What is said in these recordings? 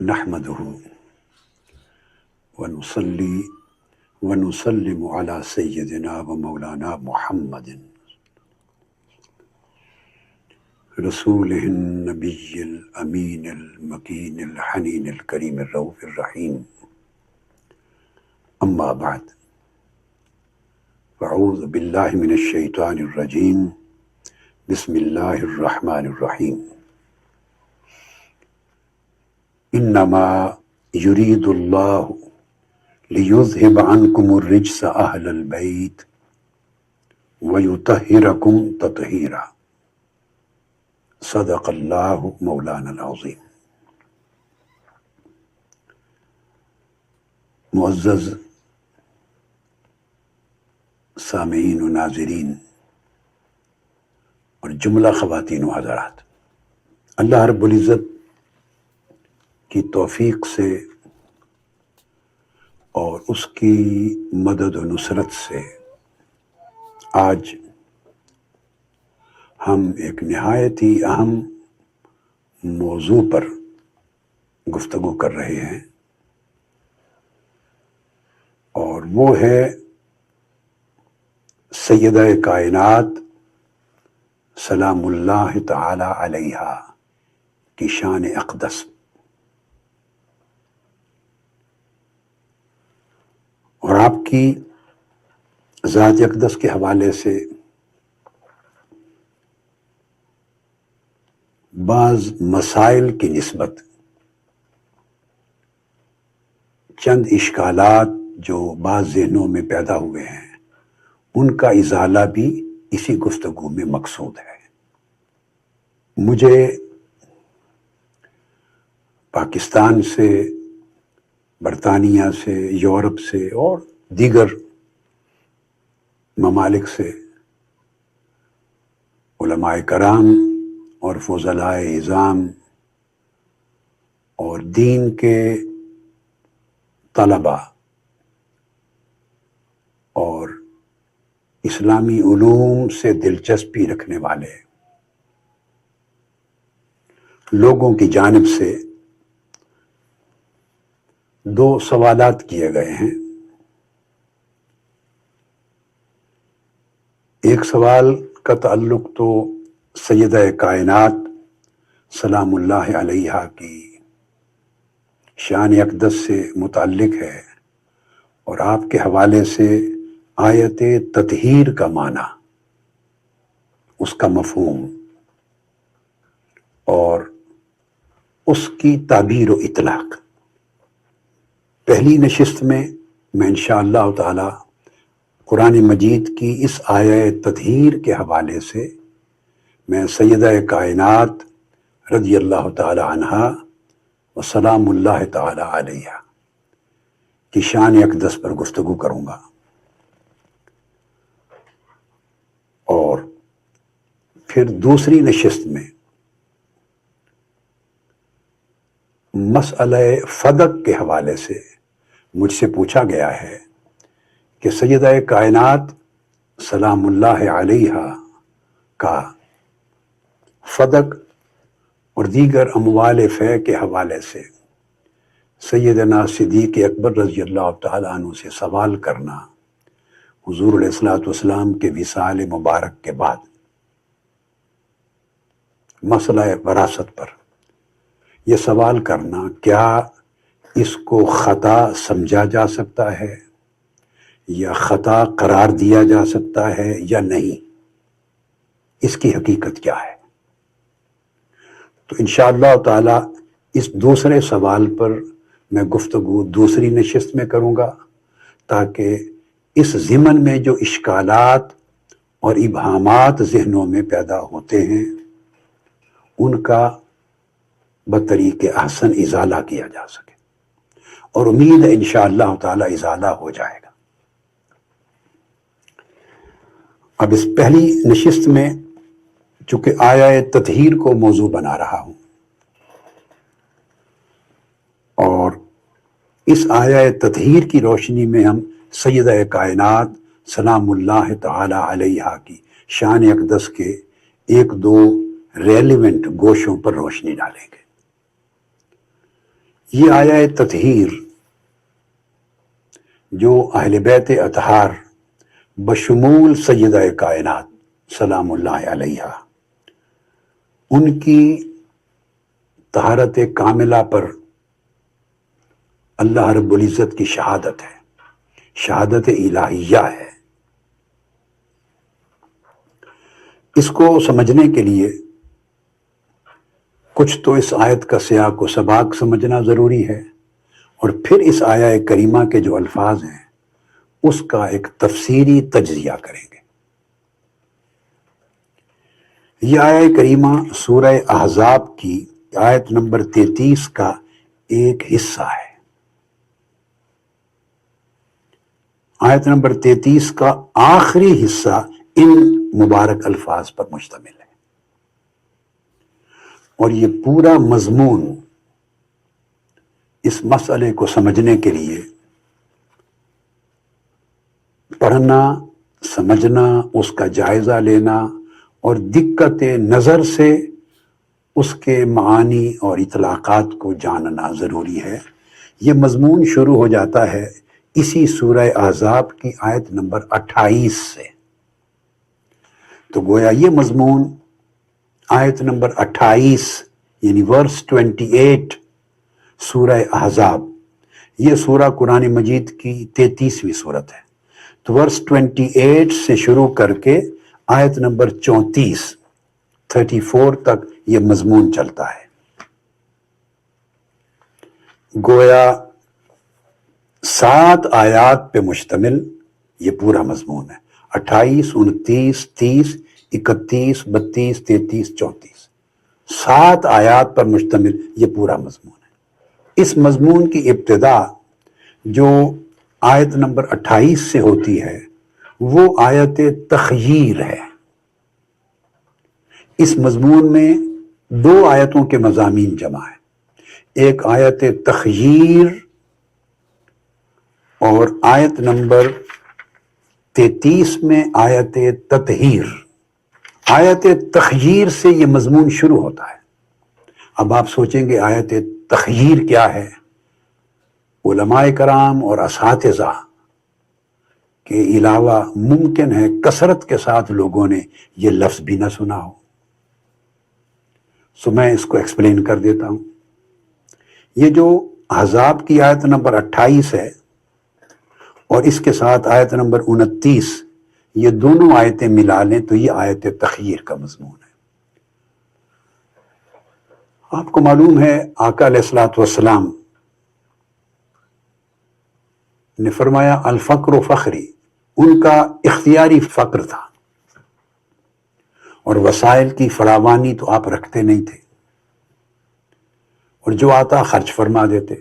نحمده ونصلي ونسلم على سيدنا ومولانا محمد رسوله النبي الأمين المكين الحنين الكريم الرؤوف الرحيم. أما بعد، فأعوذ بالله من الشيطان الرجيم. بسم الله الرحمن الرحيم. انما يريد الله ليذهب عنكم الرجس اهل البيت ويطهركم تطهيرا. صدق اللہ مولانا العظیم. معزز سامعین و ناظرین اور جملہ خواتین و حضرات، اللہ رب العزت کی توفیق سے اور اس کی مدد و نصرت سے آج ہم ایک نہایت ہی اہم موضوع پر گفتگو کر رہے ہیں، اور وہ ہے سیدہ کائنات سلام اللہ تعالی علیہا کی شان اقدس اور آپ کی ذات اقدس کے حوالے سے بعض مسائل کی نسبت چند اشکالات جو بعض ذہنوں میں پیدا ہوئے ہیں، ان کا ازالہ بھی اسی گفتگو میں مقصود ہے. مجھے پاکستان سے، برطانیہ سے، یورپ سے اور دیگر ممالک سے علماء کرام اور فضلاء اعظام اور دین کے طلباء اور اسلامی علوم سے دلچسپی رکھنے والے لوگوں کی جانب سے دو سوالات کیے گئے ہیں. ایک سوال کا تعلق تو سیدہ کائنات سلام اللہ علیہا کی شان اقدس سے متعلق ہے، اور آپ کے حوالے سے آیت تطہیر کا معنی، اس کا مفہوم اور اس کی تعبیر و اطلاق. پہلی نشست میں انشاءاللہ تعالی قرآن مجید کی اس آیت تطہیر کے حوالے سے میں سیدہ کائنات رضی اللہ تعالی عنہا و سلام اللہ تعالی علیہا کی شان اقدس پر گفتگو کروں گا، اور پھر دوسری نشست میں مسئلہ فدق کے حوالے سے مجھ سے پوچھا گیا ہے کہ سیدہ کائنات سلام اللہ علیہا کا فدق اور دیگر اموال فے کے حوالے سے سیدنا صدیق اکبر رضی اللہ تعالیٰ عنہ سے سوال کرنا حضور علیہ الصلوۃ والسلام کے وصال مبارک کے بعد مسئلہ وراثت پر یہ سوال کرنا، کیا اس کو خطا سمجھا جا سکتا ہے یا خطا قرار دیا جا سکتا ہے یا نہیں، اس کی حقیقت کیا ہے. تو انشاءاللہ تعالی اس دوسرے سوال پر میں گفتگو دوسری نشست میں کروں گا، تاکہ اس ضمن میں جو اشکالات اور ابہامات ذہنوں میں پیدا ہوتے ہیں ان کا بطریق احسن ازالہ کیا جا سکے، اور امید ہے انشاءاللہ تعالی ازالہ ہو جائے گا. اب اس پہلی نشست میں چونکہ آیت تطہیر کو موضوع بنا رہا ہوں، اور اس آیت تطہیر کی روشنی میں ہم سیدہ کائنات سلام اللہ تعالی علیہا کی شان اقدس کے ایک دو ریلیونٹ گوشوں پر روشنی ڈالیں گے. یہ آیہ تطہیر جو اہل بیت اطہار بشمول سیدہ کائنات سلام اللہ علیہا ان کی طہارت کاملہ پر اللہ رب العزت کی شہادت ہے، شہادت الہیہ ہے۔ اس کو سمجھنے کے لیے کچھ تو اس آیت کا سیاق و سباق سمجھنا ضروری ہے، اور پھر اس آیہ کریمہ کے جو الفاظ ہیں اس کا ایک تفسیری تجزیہ کریں گے۔ یہ آیہ کریمہ سورہ احزاب کی آیت نمبر 33 کا ایک حصہ ہے۔ آیت نمبر 33 کا آخری حصہ ان مبارک الفاظ پر مشتمل ہے، اور یہ پورا مضمون اس مسئلے کو سمجھنے کے لیے پڑھنا، سمجھنا، اس کا جائزہ لینا اور دقت نظر سے اس کے معانی اور اطلاقات کو جاننا ضروری ہے۔ یہ مضمون شروع ہو جاتا ہے اسی سورہ احزاب کی آیت نمبر 28 سے۔ تو گویا یہ مضمون آیت نمبر 28 یعنی ورس 28 سورہ احزاب، یہ سورہ قرآن مجید کی 33ویں سورت ہے۔ تو ورس 28 سے شروع کر کے آیت نمبر 34 تک یہ مضمون چلتا ہے۔ گویا 7 آیات پہ مشتمل یہ پورا مضمون ہے، 28، 29، 30، 31، 32، 33، 34، 7 آیات پر مشتمل یہ پورا مضمون ہے۔ اس مضمون کی ابتدا جو آیت نمبر 28 سے ہوتی ہے وہ آیت تخییر ہے۔ اس مضمون میں 2 آیتوں کے مضامین جمع ہیں، ایک آیت تخییر اور آیت نمبر 33 میں آیت تطہیر۔ آیت تخییر سے یہ مضمون شروع ہوتا ہے۔ اب آپ سوچیں گے آیت تخییر کیا ہے؟ علماء کرام اور اساتذہ کے علاوہ ممکن ہے کثرت کے ساتھ لوگوں نے یہ لفظ بھی نہ سنا ہو، سو میں اس کو ایکسپلین کر دیتا ہوں۔ یہ جو احزاب کی آیت نمبر 28 ہے اور اس کے ساتھ آیت نمبر 29، یہ دونوں آیتیں ملا لیں تو یہ آیت تخییر کا مضمون ہے۔ آپ کو معلوم ہے آقا علیہ الصلوۃ والسلام نے فرمایا الفقر فخری، ان کا اختیاری فقر تھا، اور وسائل کی فراوانی تو آپ رکھتے نہیں تھے، اور جو آتا خرچ فرما دیتے۔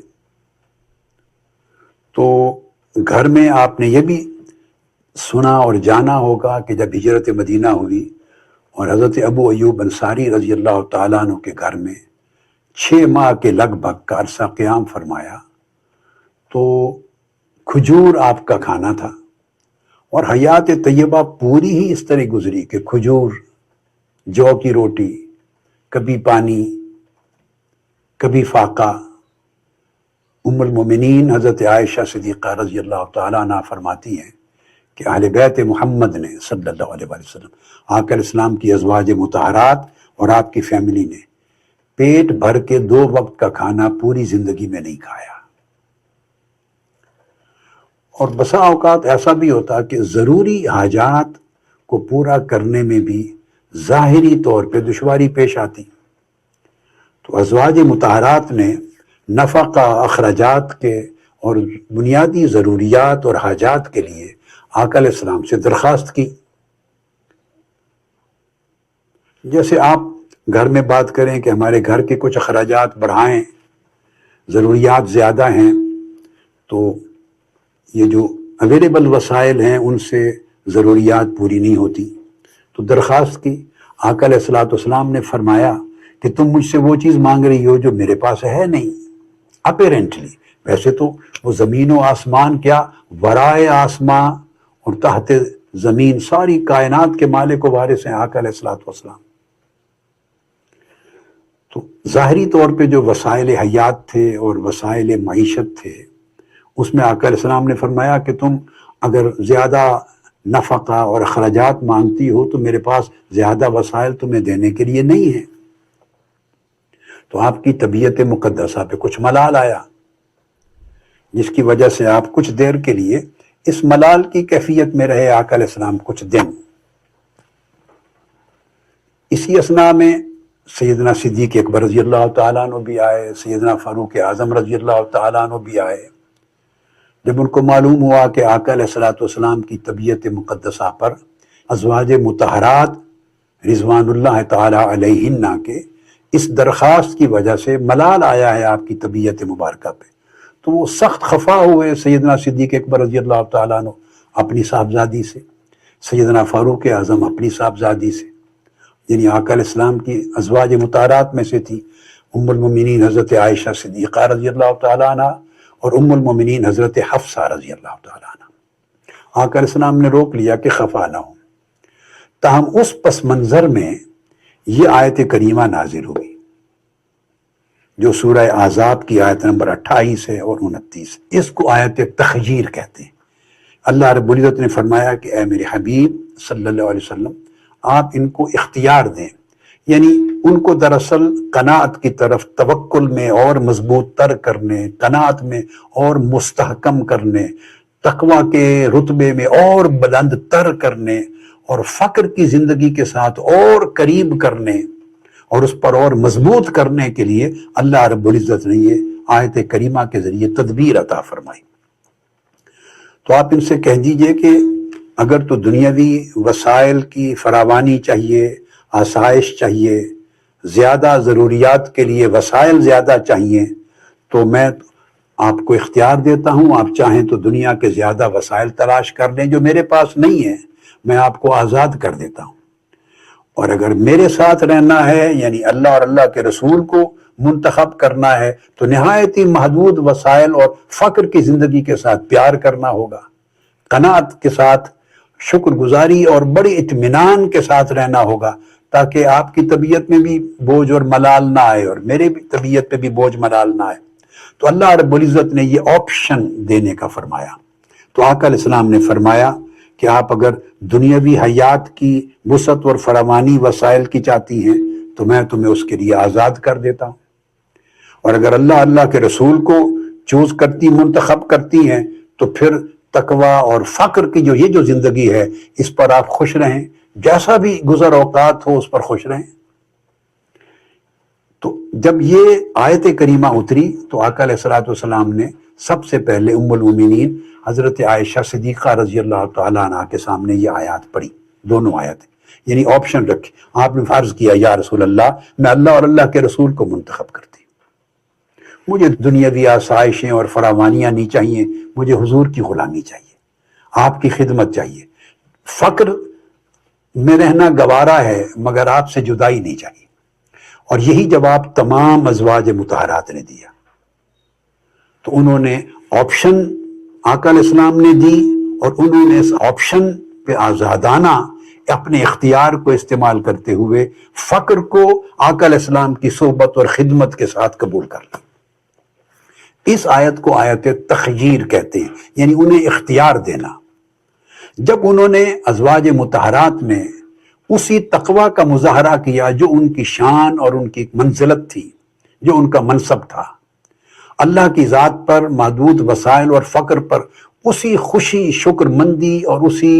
تو گھر میں آپ نے یہ بھی سنا اور جانا ہوگا کہ جب ہجرت مدینہ ہوئی اور حضرت ابو ایوب انصاری رضی اللہ تعالیٰ عنہ کے گھر میں 6 ماہ کے لگ بھگ کا عرصہ قیام فرمایا، تو کھجور آپ کا کھانا تھا، اور حیات طیبہ پوری ہی اس طرح گزری کہ کھجور، جو کی روٹی، کبھی پانی، کبھی فاقہ۔ ام المومنین حضرت عائشہ صدیقہ رضی اللہ تعالیٰ عنہ فرماتی ہیں کہ اہل بیت محمد نے صلی اللہ علیہ وسلم، آقا علیہ السلام کی ازواج مطہرات اور آپ کی فیملی نے پیٹ بھر کے 2 وقت کا کھانا پوری زندگی میں نہیں کھایا۔ اور بسا اوقات ایسا بھی ہوتا کہ ضروری حاجات کو پورا کرنے میں بھی ظاہری طور پہ دشواری پیش آتی، تو ازواج مطہرات نے نفقہ، اخراجات کے اور بنیادی ضروریات اور حاجات کے لیے آقا علیہ السلام سے درخواست کی۔ جیسے آپ گھر میں بات کریں کہ ہمارے گھر کے کچھ اخراجات بڑھائیں، ضروریات زیادہ ہیں، تو یہ جو اویلیبل وسائل ہیں ان سے ضروریات پوری نہیں ہوتی، تو درخواست کی۔ آقا علیہ الصلوۃ والسلام نے فرمایا کہ تم مجھ سے وہ چیز مانگ رہی ہو جو میرے پاس ہے نہیں، اپیرنٹلی، ویسے تو وہ زمین و آسمان کیا، ورائے آسمان اور تحت زمین ساری کائنات کے مالک و وارث ہیں آقا علیہ الصلوۃ والسلام۔ تو ظاہری طور پہ جو وسائل حیات تھے اور وسائل معیشت تھے، اس میں آقا علیہ السلام نے فرمایا کہ تم اگر زیادہ نفقہ اور اخراجات مانگتی ہو تو میرے پاس زیادہ وسائل تمہیں دینے کے لیے نہیں ہیں۔ تو آپ کی طبیعت مقدسہ پہ کچھ ملال آیا، جس کی وجہ سے آپ کچھ دیر کے لیے اس ملال کی کیفیت میں رہے آقا علیہ السلام کچھ دن۔ اسی اثناء میں سیدنا صدیق اکبر رضی اللہ تعالیٰ عنہ بھی آئے، سیدنا فاروق اعظم رضی اللہ تعالیٰ عنہ بھی آئے۔ جب ان کو معلوم ہوا کہ آقا علیہ السلام کی طبیعت مقدسہ پر ازواج مطہرات رضوان اللہ تعالیٰ علیہن کے اس درخواست کی وجہ سے ملال آیا ہے آپ کی طبیعت مبارکہ پہ، تو وہ سخت خفا ہوئے سیدنا صدیق اکبر رضی اللہ تعالیٰ عنہ اپنی صاحبزادی سے، سیدنا فاروق اعظم اپنی صاحبزادی سے، یعنی آقا علیہ السلام کی ازواج مطہرات میں سے تھی ام المومنین حضرت عائشہ صدیقہ رضی اللہ تعالیٰ عنہ اور ام المومنین حضرت حفصہ رضی اللہ تعالیٰ عنہ۔ آقا علیہ السلام نے روک لیا کہ خفا نہ ہو، تاہم اس پس منظر میں یہ آیت کریمہ نازل ہوئی جو سورہ احزاب کی آیت نمبر 28 ہے اور 29۔ اس کو آیت تخییر کہتے ہیں۔ اللہ رب العزت نے فرمایا کہ اے میرے حبیب صلی اللہ علیہ وسلم، آپ ان کو اختیار دیں، یعنی ان کو دراصل قناعت کی طرف توکل میں اور مضبوط تر کرنے، قناعت میں اور مستحکم کرنے، تقوی کے رتبے میں اور بلند تر کرنے اور فقر کی زندگی کے ساتھ اور قریب کرنے اور اس پر اور مضبوط کرنے کے لیے اللہ رب العزت نے یہ آیت کریمہ کے ذریعے تدبیر عطا فرمائی۔ تو آپ ان سے کہہ دیجئے کہ اگر تو دنیاوی وسائل کی فراوانی چاہیے، آسائش چاہیے، زیادہ ضروریات کے لیے وسائل زیادہ چاہیے، تو میں آپ کو اختیار دیتا ہوں، آپ چاہیں تو دنیا کے زیادہ وسائل تلاش کر لیں جو میرے پاس نہیں ہے، میں آپ کو آزاد کر دیتا ہوں۔ اور اگر میرے ساتھ رہنا ہے، یعنی اللہ اور اللہ کے رسول کو منتخب کرنا ہے، تو نہایت ہی محدود وسائل اور فقر کی زندگی کے ساتھ پیار کرنا ہوگا، قناعت کے ساتھ شکر گزاری اور بڑی اطمینان کے ساتھ رہنا ہوگا، تاکہ آپ کی طبیعت میں بھی بوجھ اور ملال نہ آئے اور میرے بھی طبیعت پہ بھی بوجھ ملال نہ آئے۔ تو اللہ رب العزت نے یہ آپشن دینے کا فرمایا۔ تو آقا علیہ السلام نے فرمایا کہ آپ اگر دنیاوی حیات کی وسعت اور فراوانی وسائل کی چاہتی ہیں تو میں تمہیں اس کے لیے آزاد کر دیتا ہوں، اور اگر اللہ کے رسول کو چوز کرتی، منتخب کرتی ہیں، تو پھر تقوی اور فقر کی یہ جو زندگی ہے اس پر آپ خوش رہیں، جیسا بھی گزر اوقات ہو اس پر خوش رہیں۔ تو جب یہ آیت کریمہ اتری تو آقا علیہ السلام نے سب سے پہلے ام المومنین حضرت عائشہ صدیقہ رضی اللہ تعالیٰ عنہ کے سامنے یہ آیات پڑھی، دونوں آیتیں، یعنی آپشن رکھے۔ آپ نے عرض کیا یا رسول اللہ، میں اللہ اور اللہ کے رسول کو منتخب کرتی ہوں، مجھے دنیاوی آسائشیں اور فراوانیاں نہیں چاہیے، مجھے حضور کی غلامی چاہیے، آپ کی خدمت چاہیے، فقر میں رہنا گوارا ہے مگر آپ سے جدائی نہیں چاہیے۔ اور یہی جواب تمام ازواج مطہرات نے دیا۔ تو انہوں نے آپشن آقا علیہ السلام نے دی، اور انہوں نے اس آپشن پہ آزادانہ اپنے اختیار کو استعمال کرتے ہوئے فقر کو آقا علیہ السلام کی صحبت اور خدمت کے ساتھ قبول کر لیا۔ اس آیت کو آیت تخییر کہتے ہیں، یعنی انہیں اختیار دینا۔ جب انہوں نے ازواج مطہرات میں اسی تقوی کا مظاہرہ کیا جو ان کی شان اور ان کی منزلت تھی، جو ان کا منصب تھا، اللہ کی ذات پر محدود وسائل اور فقر پر اسی خوشی، شکر مندی اور اسی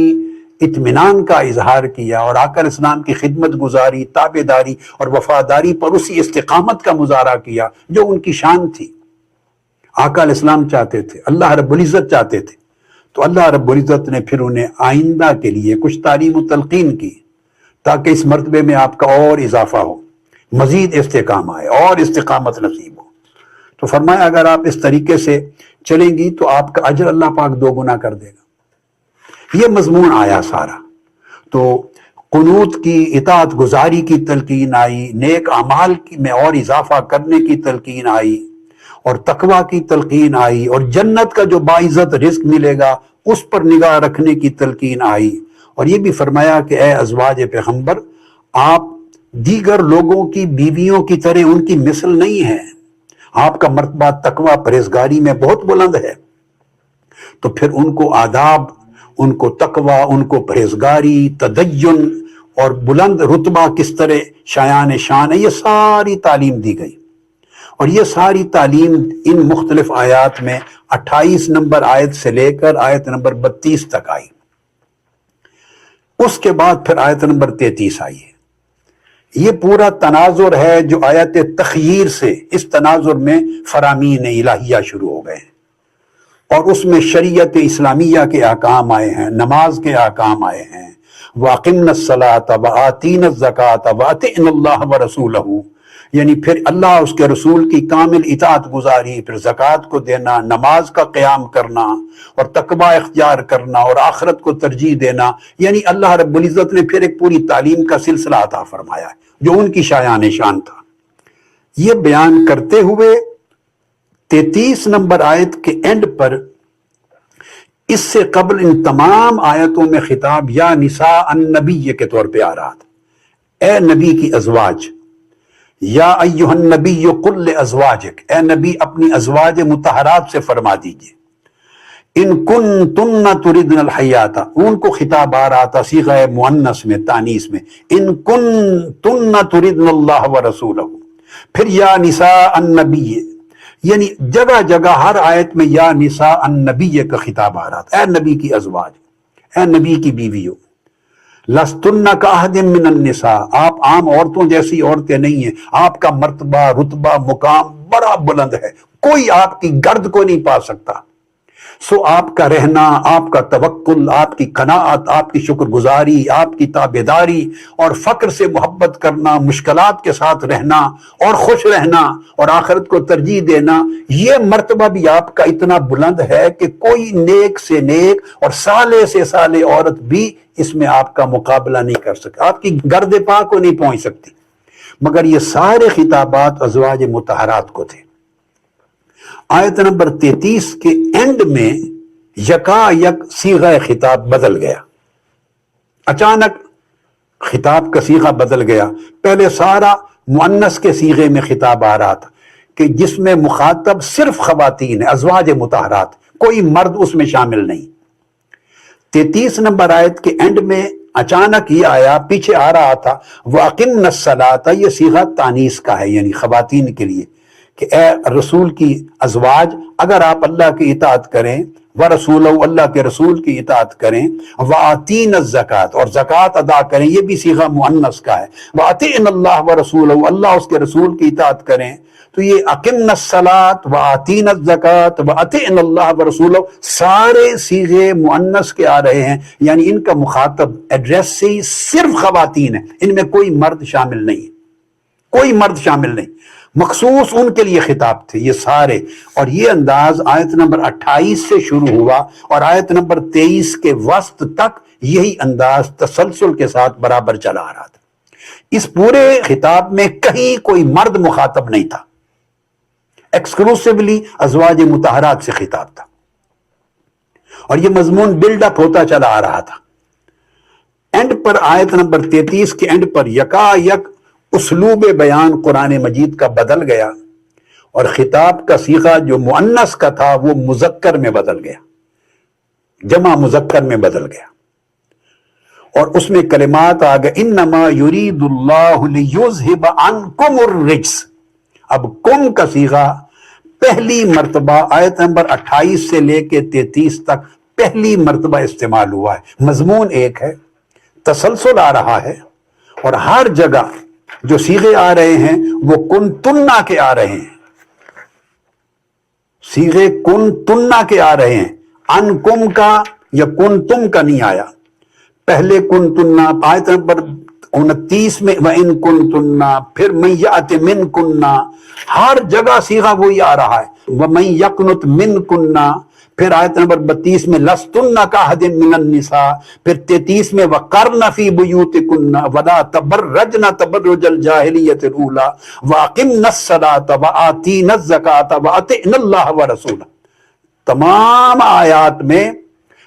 اطمینان کا اظہار کیا، اور آقا علیہ السلام کی خدمت گزاری، تابعداری اور وفاداری پر اسی استقامت کا مظاہرہ کیا جو ان کی شان تھی۔ آقا علیہ السلام چاہتے تھے، اللہ رب العزت چاہتے تھے، تو اللہ رب العزت نے پھر انہیں آئندہ کے لیے کچھ تعلیم و تلقین کی تاکہ اس مرتبے میں آپ کا اور اضافہ ہو، مزید استحکام آئے اور استقامت نصیب ہو۔ تو فرمایا اگر آپ اس طریقے سے چلیں گی تو آپ کا اجر اللہ پاک 2 گنا کر دے گا۔ یہ مضمون آیا سارا۔ تو قنوت کی، اطاعت گزاری کی تلقین آئی، نیک اعمال میں اور اضافہ کرنے کی تلقین آئی، اور تقوی کی تلقین آئی، اور جنت کا جو باعزت رزق ملے گا اس پر نگاہ رکھنے کی تلقین آئی، اور یہ بھی فرمایا کہ اے ازواج پیغمبر، آپ دیگر لوگوں کی بیویوں کی طرح ان کی مثل نہیں ہے، آپ کا مرتبہ تقوی پرہیزگاری میں بہت بلند ہے، تو پھر ان کو آداب، ان کو تقوی، ان کو پرہیزگاری، تدین اور بلند رتبہ کس طرح شایان شان ہے، یہ ساری تعلیم دی گئی۔ اور یہ ساری تعلیم ان مختلف آیات میں 28 نمبر آیت سے لے کر آیت نمبر 32 تک آئی۔ اس کے بعد پھر آیت نمبر 33 آئی ہے۔ یہ پورا تناظر ہے جو آیت تخییر سے، اس تناظر میں فرامین الہیہ شروع ہو گئے ہیں، اور اس میں شریعت اسلامیہ کے احکام آئے ہیں، نماز کے احکام آئے ہیں، وَأَقِمْنَا الصَّلَاةَ وَآتِينَا الزَّكَاةَ وَأَطِعْنَا اللَّهَ وَرَسُولَهُ، یعنی پھر اللہ اس کے رسول کی کامل اطاعت گزاری، پھر زکوٰۃ کو دینا، نماز کا قیام کرنا اور تقوی اختیار کرنا اور آخرت کو ترجیح دینا، یعنی اللہ رب العزت نے پھر ایک پوری تعلیم کا سلسلہ عطا فرمایا ہے جو ان کی شایان شان تھا۔ یہ بیان کرتے ہوئے 33 نمبر آیت کے اینڈ پر اس سے قبل ان تمام آیتوں میں خطاب یا نساء النبی کے طور پہ آ رہا تھا، اے نبی کی ازواج، یا ایہا النبی قل لازواجک، اے نبی اپنی ازواج مطہرات سے فرما دیجئے، ان کنتن تردن الحیات، ان کو خطاب آ رہا تھا صیغہ مؤنث میں، تانیث میں، ان کنتن تردن اللہ ورسولہ، پھر یا نساء النبی، یعنی جگہ جگہ ہر آیت میں یا نساء النبی کا خطاب آ رہا تھا، اے نبی کی ازواج، اے نبی کی بیویوں، لستن کاحد من النساء، آپ عام عورتوں جیسی عورتیں نہیں ہیں، آپ کا مرتبہ، رتبہ، مقام بڑا بلند ہے، کوئی آپ کی گرد کو نہیں پا سکتا، سو آپ کا رہنا، آپ کا توکل، آپ کی قناعت، آپ کی شکر گزاری، آپ کی تابعداری اور فقر سے محبت کرنا، مشکلات کے ساتھ رہنا اور خوش رہنا اور آخرت کو ترجیح دینا، یہ مرتبہ بھی آپ کا اتنا بلند ہے کہ کوئی نیک سے نیک اور صالح سے صالح عورت بھی اس میں آپ کا مقابلہ نہیں کر سکتی، آپ کی گرد پا کو نہیں پہنچ سکتی۔ مگر یہ سارے خطابات ازواج مطہرات کو تھے۔ آیت نمبر 33 کے اینڈ میں یکا یک صیغہ خطاب بدل گیا، اچانک خطاب کا صیغہ بدل گیا۔ پہلے سارا مؤنث کے صیغے میں خطاب آ رہا تھا کہ جس میں مخاطب صرف خواتین ہیں، ازواج مطہرات، کوئی مرد اس میں شامل نہیں۔ 33 نمبر آیت کے اینڈ میں اچانک یہ آیا، پیچھے آ رہا تھا وَأَقِمْنَا الصَّلَاةَ، یہ صیغہ تانیث کا ہے، یعنی خواتین کے لیے، کہ اے رسول کی ازواج، اگر آپ اللہ کی اطاعت کریں، وَرَسُولَهُ، اللہ کے رسول کی اطاعت کریں، وَآتِينَا الزَّكَاةَ، اور زکوٰۃ ادا کریں، یہ بھی صیغہ مؤنث کا ہے، وَأَطِعْنَا اللَّهَ وَرَسُولَهُ، اللہ اس کے رسول کی اطاعت کریں، تو یہ اقمنا الصلاۃ وآتینا الزکاۃ وأطعنا اللہ ورسولہ سارے صیغے مؤنث کے آ رہے ہیں، یعنی ان کا مخاطب ایڈریس سے ہی صرف خواتین ہیں، ان میں کوئی مرد شامل نہیں، کوئی مرد شامل نہیں، مخصوص ان کے لیے خطاب تھے یہ سارے۔ اور یہ انداز آیت نمبر 28 سے شروع ہوا اور آیت نمبر 23 کے وسط تک یہی انداز تسلسل کے ساتھ برابر چلا آ رہا تھا۔ اس پورے خطاب میں کہیں کوئی مرد مخاطب نہیں تھا، ایکسکلوسیولی ازواج مطہرات سے خطاب تھا، اور یہ مضمون بلڈ اپ ہوتا چلا آ رہا تھا۔ اینڈ پر آیت نمبر 33 کے اینڈ پر یکا یک اسلوب بیان قرآن مجید کا بدل گیا، اور خطاب کا صیغہ جو مؤنث کا تھا وہ مذکر میں بدل گیا، جمع مذکر میں بدل گیا، اور اس میں کلمات آ گئے انما یرید اللہ لیذھب عنکم الرجس۔ اب کم کا صیغہ پہلی مرتبہ آیت نمبر 28 سے لے کے 33 تک پہلی مرتبہ استعمال ہوا ہے۔ مضمون ایک ہے، تسلسل آ رہا ہے، اور ہر جگہ جو صیغے آ رہے ہیں وہ کن تننا کے آ رہے ہیں، صیغے کن تننا کے آ رہے ہیں، ان کم کا یا کن تم کا نہیں آیا۔ پہلے کن تننا آیت نمبر 29 میں وَإِن كُنتُنَّ، پھر مَن يَأْتِ مِنكُنَّ، ہر جگہ صیغہ وہی آ رہا ہے، وَمَن يَقْنُتْ مِنكُنَّ، پھر آیت نمبر 32 میں لَسْتُنَّ كَأَحَدٍ مِّنَ النِّسَاءِ، پھر 33 میں وَقَرْنَ فِي بُيُوتِكُنَّ وَلَا تَبَرَّجْنَ تَبَرُّجَ الْجَاهِلِيَّةِ الْأُولَىٰ وَأَقِمْنَا الصَّلَاةَ وَآتِينَا الزَّكَاةَ وَأَطِعْنَا اللَّهَ وَرَسُولَهُ۔ تمام آیات میں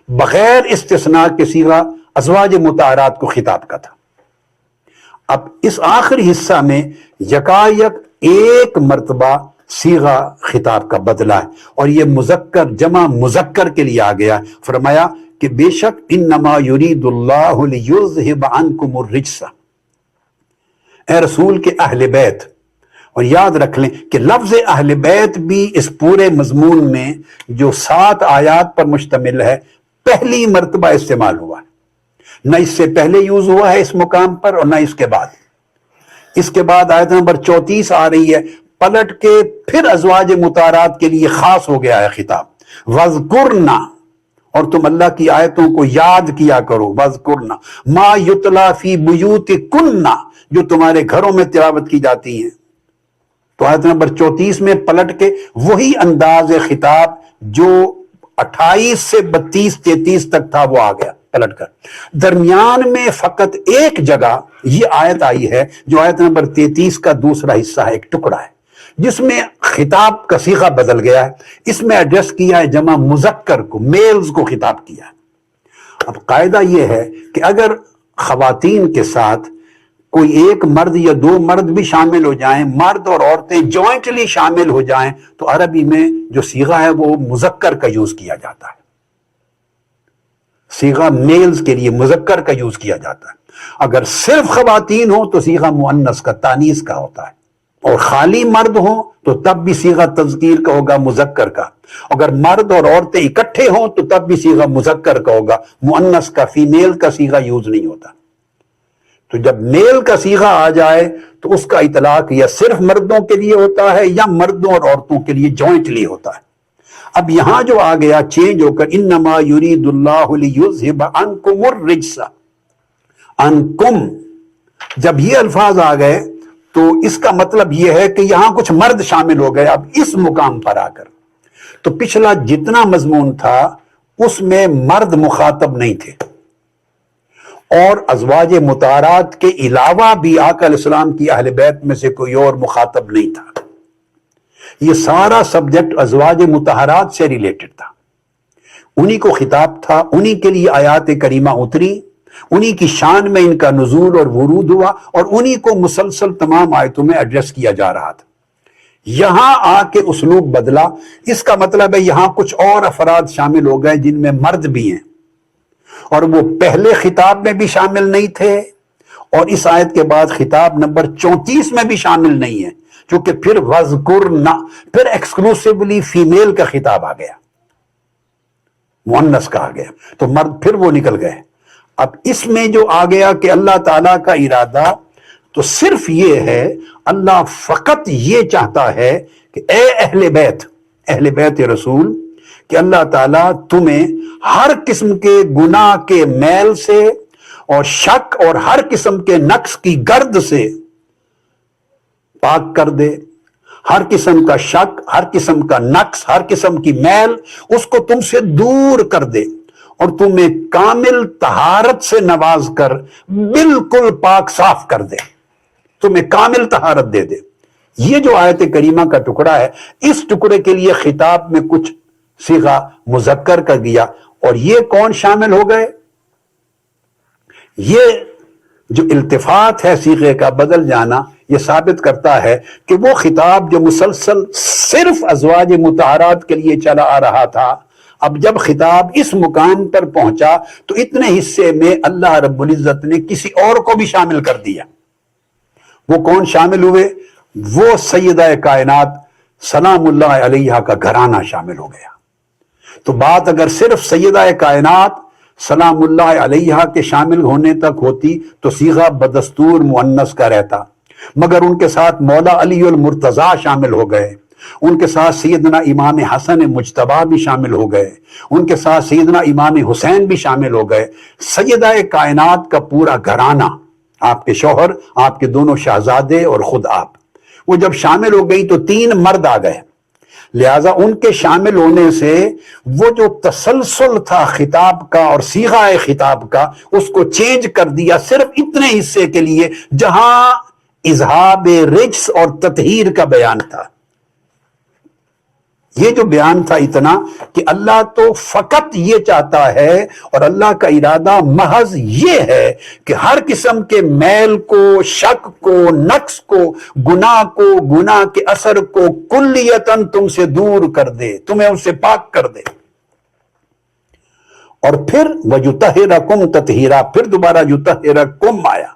بغیر استثناء کے صیغہ ازواج مطہرات کو خطاب کا تھا۔ اب اس آخری حصہ میں یکایک ایک مرتبہ صیغہ خطاب کا بدلا ہے اور یہ مذکر جمع مذکر کے لیے آ گیا. فرمایا کہ بے شک انما یرید اللہ لیذہب عنکم الرجس، اے رسول کے اہل بیت. اور یاد رکھ لیں کہ لفظ اہل بیت بھی اس پورے مضمون میں جو 7 آیات پر مشتمل ہے پہلی مرتبہ استعمال ہوا ہے. نہ اس سے پہلے یوز ہوا ہے اس مقام پر اور نہ اس کے بعد. اس کے بعد آیت نمبر 34 آ رہی ہے، پلٹ کے پھر ازواج مطہرات کے لیے خاص ہو گیا ہے خطاب. وَاذْكُرْنَا، اور تم اللہ کی آیتوں کو یاد کیا کرو. وَاذْكُرْنَا مَا يُتْلَى فِي بُيُوتِكُنَّ، جو تمہارے گھروں میں تلاوت کی جاتی ہیں. تو آیت نمبر 34 میں پلٹ کے وہی انداز خطاب جو 28 سے 32 33 تک تھا وہ آ گیا پلٹ کر. درمیان میں فقط ایک جگہ یہ آیت آئی ہے جو آیت نمبر 33 کا دوسرا حصہ ہے، ایک ٹکڑا ہے جس میں خطاب کا صیغہ بدل گیا ہے. اس میں ایڈریس کیا ہے جمع مذکر کو، میلز کو خطاب کیا ہے. اب قاعدہ یہ ہے کہ اگر خواتین کے ساتھ کوئی ایک مرد یا 2 مرد بھی شامل ہو جائیں، مرد اور عورتیں جوائنٹلی شامل ہو جائیں، تو عربی میں جو صیغہ ہے وہ مذکر کا یوز کیا جاتا ہے. صیغہ میلز کے لیے مذکر کا یوز کیا جاتا ہے. اگر صرف خواتین ہوں تو صیغہ مؤنث کا، تانیث کا ہوتا ہے. اور خالی مرد ہوں تو تب بھی صیغہ تذکیر کا ہوگا، مذکر کا. اگر مرد اور عورتیں اکٹھے ہوں تو تب بھی صیغہ مذکر کا ہوگا، مؤنث کا، فیمیل کا صیغہ یوز نہیں ہوتا. تو جب میل کا صیغہ آ جائے تو اس کا اطلاق یا صرف مردوں کے لیے ہوتا ہے یا مردوں اور عورتوں کے لیے جوائنٹلی ہوتا ہے. اب یہاں جو آ گیا چینج ہو کر انما یرید اللہ لیذہب عنکم الرجس، عنکم، جب یہ الفاظ آ گئے تو اس کا مطلب یہ ہے کہ یہاں کچھ مرد شامل ہو گئے. اب اس مقام پر آ کر تو پچھلا جتنا مضمون تھا اس میں مرد مخاطب نہیں تھے، اور ازواج مطہرات کے علاوہ بھی آقا علیہ السلام کی اہل بیت میں سے کوئی اور مخاطب نہیں تھا. یہ سارا سبجیکٹ ازواج مطہرات سے ریلیٹڈ تھا، انہی کو خطاب تھا، انہی کے لیے آیات کریمہ اتری، انہی کی شان میں ان کا نزول اور ورود ہوا، اور انہی کو مسلسل تمام آیتوں میں ایڈریس کیا جا رہا تھا. یہاں آ کے اسلوب بدلا. اس کا مطلب ہے یہاں کچھ اور افراد شامل ہو گئے جن میں مرد بھی ہیں، اور وہ پہلے خطاب میں بھی شامل نہیں تھے اور اس آیت کے بعد خطاب نمبر 34 میں بھی شامل نہیں ہے، چونکہ پھر وَاذْكُرْنَا، پھر ایکسکلوسیولی فیمیل کا خطاب آ گیا، مؤنث کا آ گیا، تو مرد پھر وہ نکل گئے. اب اس میں جو آ گیا کہ اللہ تعالیٰ کا ارادہ تو صرف یہ ہے، اللہ فقط یہ چاہتا ہے کہ اے اہل بیت، اہل بیت رسول، کہ اللہ تعالیٰ تمہیں ہر قسم کے گناہ کے میل سے اور شک اور ہر قسم کے نقص کی گرد سے پاک کر دے. ہر قسم کا شک، ہر قسم کا نقص، ہر قسم کی میل اس کو تم سے دور کر دے، اور تمہیں کامل طہارت سے نواز کر بالکل پاک صاف کر دے، تمہیں کامل طہارت دے دے. یہ جو آیت کریمہ کا ٹکڑا ہے، اس ٹکڑے کے لیے خطاب میں کچھ صیغہ مذکر کر دیا. اور یہ کون شامل ہو گئے؟ یہ جو التفات ہے صیغے کا بدل جانا، یہ ثابت کرتا ہے کہ وہ خطاب جو مسلسل صرف ازواج مطہرات کے لیے چلا آ رہا تھا، اب جب خطاب اس مقام پر پہنچا تو اتنے حصے میں اللہ رب العزت نے کسی اور کو بھی شامل کر دیا. وہ کون شامل ہوئے؟ وہ سیدہ کائنات سلام اللہ علیہا کا گھرانہ شامل ہو گیا. تو بات اگر صرف سیدہ کائنات سلام اللہ علیہا کے شامل ہونے تک ہوتی تو صیغہ بدستور مؤنث کا رہتا، مگر ان کے ساتھ مولا علی المرتضیٰ شامل ہو گئے، ان کے ساتھ سیدنا امام حسن مجتبیٰ بھی شامل ہو گئے، ان کے ساتھ سیدنا امام حسین بھی شامل ہو گئے. سیدہ کائنات کا پورا گھرانہ، آپ کے شوہر، آپ کے دونوں شہزادے اور خود آپ، وہ جب شامل ہو گئی تو 3 مرد آ گئے. لہذا ان کے شامل ہونے سے وہ جو تسلسل تھا خطاب کا اور صیغہ خطاب کا، اس کو چینج کر دیا صرف اتنے حصے کے لیے جہاں اذہاب رجس اور تطہیر کا بیان تھا. یہ جو بیان تھا اتنا کہ اللہ تو فقط یہ چاہتا ہے اور اللہ کا ارادہ محض یہ ہے کہ ہر قسم کے میل کو، شک کو، نقص کو، گناہ کے اثر کو کلیتاً تم سے دور کر دے، تمہیں اس سے پاک کر دے۔ اور پھر وَيُطَهِّرَكُمْ تَطْهِيرًا، پھر دوبارہ يُطَهِّرَكُمْ آیا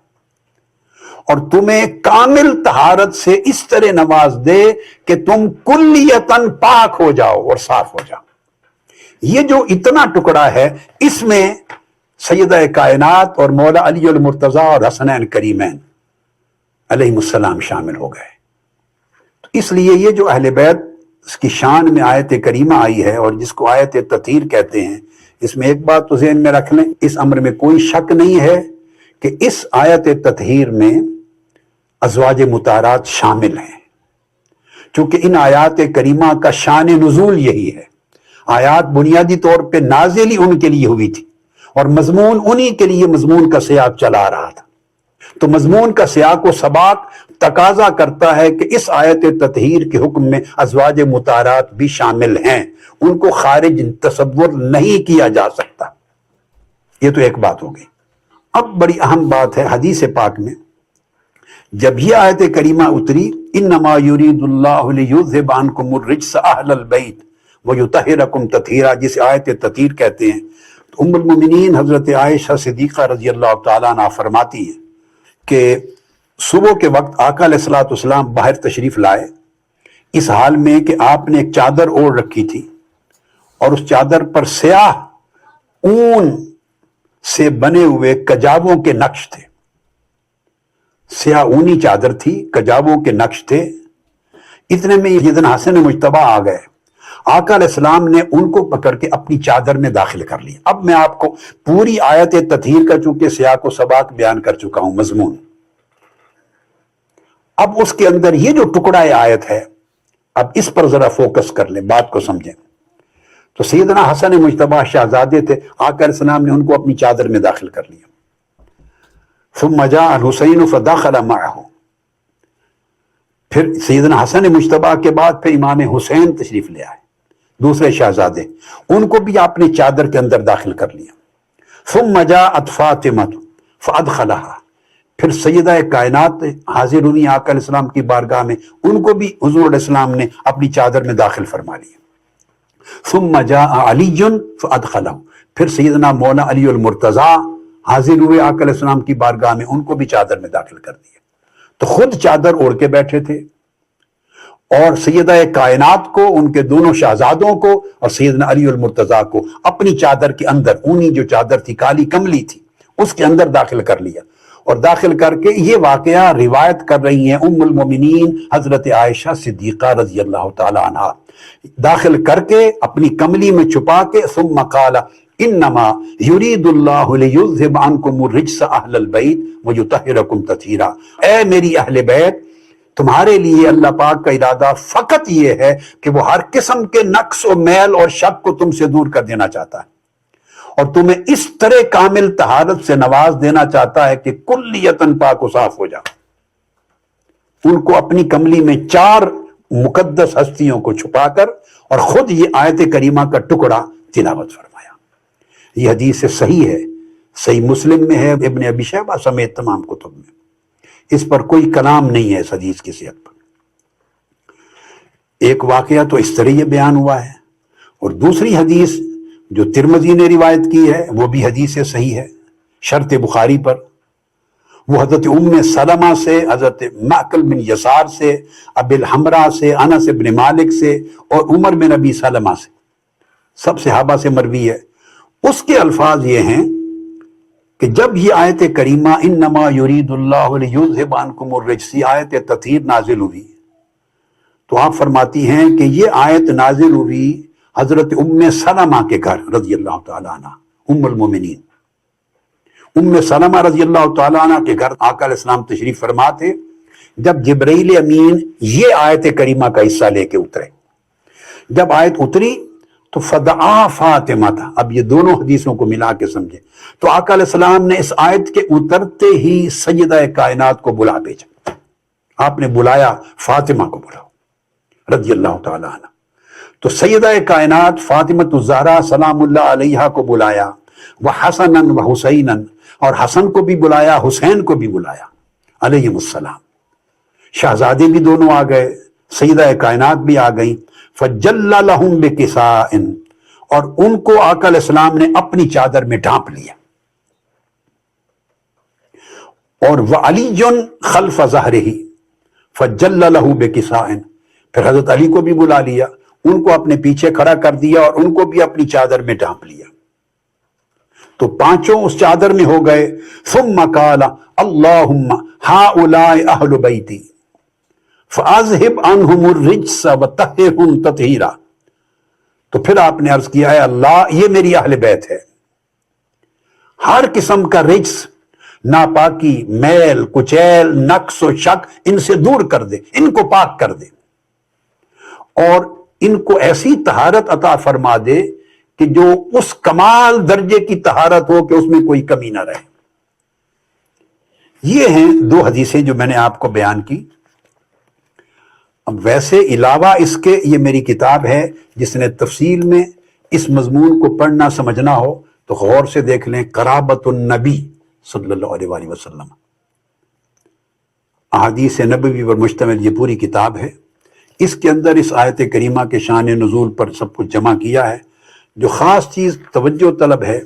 اور تمہیں کامل طہارت سے اس طرح نواز دے کہ تم کلیتاً پاک ہو جاؤ اور صاف ہو جاؤ۔ یہ جو اتنا ٹکڑا ہے، اس میں سیدہ کائنات اور مولا علی المرتضیٰ اور حسنین کریمین علیہم السلام شامل ہو گئے۔ اس لیے یہ جو اہل بیت اس کی شان میں آیت کریمہ آئی ہے اور جس کو آیت تطہیر کہتے ہیں، اس میں ایک بات تو ذہن میں رکھ لیں، اس امر میں کوئی شک نہیں ہے کہ اس آیت تطہیر میں ازواج مطہرات شامل ہیں، چونکہ ان آیات کریمہ کا شان نزول یہی ہے۔ آیات بنیادی طور پہ نازل ہی ان کے لیے ہوئی تھی اور مضمون انہی کے لیے مضمون کا سیاق چلا رہا تھا، تو مضمون کا سیاق و سباق تقاضا کرتا ہے کہ اس آیت تطہیر کے حکم میں ازواج مطہرات بھی شامل ہیں، ان کو خارج تصور نہیں کیا جا سکتا۔ یہ تو ایک بات ہو گئی۔ اب بڑی اہم بات ہے، حدیث پاک میں جب یہ آیت کریمہ اتری، انما یرید اللہ لیذھب عنکم الرجس اہل البیت ویطہرکم تطہیرا، جسے آیت تطہیر کہتے ہیں، تو ام المومنین حضرت عائشہ صدیقہ رضی اللہ تعالیٰ عنہ فرماتی ہیں کہ صبح کے وقت آقا علیہ الصلوۃ والسلام باہر تشریف لائے، اس حال میں کہ آپ نے ایک چادر اوڑھ رکھی تھی اور اس چادر پر سیاہ اون سے بنے ہوئے کجاووں کے نقش تھے، سیاہ اونی چادر تھی، کجاووں کے نقش تھے۔ اتنے میں سیدنا حسن مجتبیٰ آ گئے، آقا علیہ السلام نے ان کو پکڑ کے اپنی چادر میں داخل کر لیا۔ اب میں آپ کو پوری آیت تطہیر کا چونکہ سیاق و سباق بیان کر چکا ہوں، مضمون، اب اس کے اندر یہ جو ٹکڑا آیت ہے، اب اس پر ذرا فوکس کر لیں، بات کو سمجھیں۔ تو سیدنا حسن مجتبیٰ شہزادے تھے، آقا علیہ السلام نے ان کو اپنی چادر میں داخل کر لیا۔ ثم جاء الحسین فدخل معه، پھر سیدنا حسن مجتبیٰ کے بعد پھر امام حسین تشریف لے آئے، دوسرے شہزادے، ان کو بھی آپ نے چادر کے اندر داخل کر لیا۔ ثم جاءت فاطمہ فادخلها، پھر سیدہ کائنات حاضر ہوئی آقا علیہ السلام کی بارگاہ میں، ان کو بھی حضور علیہ السلام نے اپنی چادر میں داخل فرما لیا۔ ثم جاء علی فادخلہ، پھر سیدنا مولا علی المرتضیٰ حاضر ہوئے آقا علیہ السلام کی بارگاہ میں، ان کو بھی چادر میں داخل کر دیا۔ تو خود چادر اوڑھ کے بیٹھے تھے اور سیدہ کائنات کو، ان کے دونوں شہزادوں کو اور سیدنا علی المرتضیٰ کو اپنی چادر کے اندر، اونی جو چادر تھی، کالی کملی تھی، اس کے اندر داخل کر لیا۔ اور داخل کر کے یہ واقعہ روایت کر رہی ہیں ام المومنین حضرت عائشہ صدیقہ رضی اللہ تعالی عنہا، داخل کر کے اپنی کملی میں چھپا کے، ثم قال انما یرید اللہ لیذھب عنکم الرجس اہل البیت ویطہرکم تطہیرا، اے میری اہل بیت، تمہارے لیے اللہ پاک کا ارادہ فقط یہ ہے کہ وہ ہر قسم کے نقص و میل اور شک کو تم سے دور کر دینا چاہتا ہے اور تمہیں اس طرح کامل طہارت سے نواز دینا چاہتا ہے کہ کلیتاً پاک و صاف ہو جاؤ۔ ان کو اپنی کملی میں 4 مقدس ہستیوں کو چھپا کر اور خود یہ آیت کریمہ کا ٹکڑا تلاوت فرمایا۔ یہ حدیث صحیح ہے، صحیح مسلم میں ہے، ابن ابی شیبہ سمیت تمام کتب میں، اس پر کوئی کلام نہیں ہے اس حدیث کی صحت پر۔ ایک واقعہ تو اس طرح یہ بیان ہوا ہے، اور دوسری حدیث جو ترمذی نے روایت کی ہے وہ بھی حدیث صحیح ہے شرط بخاری پر، وہ حضرت ام سلمہ سے، حضرت معقل بن یسار سے، ابی الحمراء سے، انس بن مالک سے اور عمر بن ابی سلمہ سے، سب صحابہ سے مروی ہے۔ اس کے الفاظ یہ ہیں کہ جب یہ آیت کریمہ انما یرید اللہ لیذھب عنکم الرجس، آیت تطہیر نازل ہوئی، تو آپ فرماتی ہیں کہ یہ آیت نازل ہوئی حضرت ام سلمہ کے گھر رضی اللہ تعالیٰ عنہ، ام المومنین ام سلمہ رضی اللہ تعالیٰ عنہ کے گھر آقا علیہ السلام تشریف فرما تھے جب جبرائیل امین یہ آیت کریمہ کا حصہ لے کے اترے۔ جب آیت اتری تو فدعا فاطمہ تھا، اب یہ دونوں حدیثوں کو ملا کے سمجھے، تو آقا علیہ السلام نے اس آیت کے اترتے ہی سیدہ کائنات کو بلا بھیجا، آپ نے بلایا فاطمہ کو بلاؤ رضی اللہ تعالیٰ عنہ۔ تو سیدہ کائنات فاطمۃ الزہرا سلام اللہ علیہا کو بلایا، وہ حسنن و حسینن، اور حسن کو بھی بلایا، حسین کو بھی بلایا علیہم السلام۔ شہزادے بھی دونوں آ گئے، سیدہ کائنات بھی آ گئیں۔ فجل لہم بکساء، اور ان کو آقا علیہ السلام نے اپنی چادر میں ڈھانپ لیا۔ اور وعلی خلف ظہرہ فجل لہ بکساء، پھر حضرت علی کو بھی بلا لیا، ان کو اپنے پیچھے کھڑا کر دیا اور ان کو بھی اپنی چادر میں ڈھانپ لیا، تو پانچوں اس چادر میں ہو گئے۔ ثم قال اللہم ہؤلاء اہل بیتی فاذہب عنہم الرجس وطہرہم تطہیرا، تو پھر آپ نے عرض کیا، اے اللہ یہ میری اہل بیت ہے، ہر قسم کا رجس، ناپاکی، میل کچیل، نقص و شک ان سے دور کر دے، ان کو پاک کر دے، اور ان کو ایسی طہارت عطا فرما دے کہ جو اس کمال درجے کی طہارت ہو کہ اس میں کوئی کمی نہ رہے۔ یہ ہیں دو حدیثیں جو میں نے آپ کو بیان کی۔ اب ویسے علاوہ اس کے یہ میری کتاب ہے، جس نے تفصیل میں اس مضمون کو پڑھنا سمجھنا ہو تو غور سے دیکھ لیں، قرابت النبی صلی اللہ علیہ وآلہ وسلم، احادیث نبوی پر مشتمل یہ پوری کتاب ہے۔ اس کے اندر اس آیت کریمہ کے شان نزول پر سب کچھ جمع کیا ہے۔ جو خاص چیز توجہ طلب ہے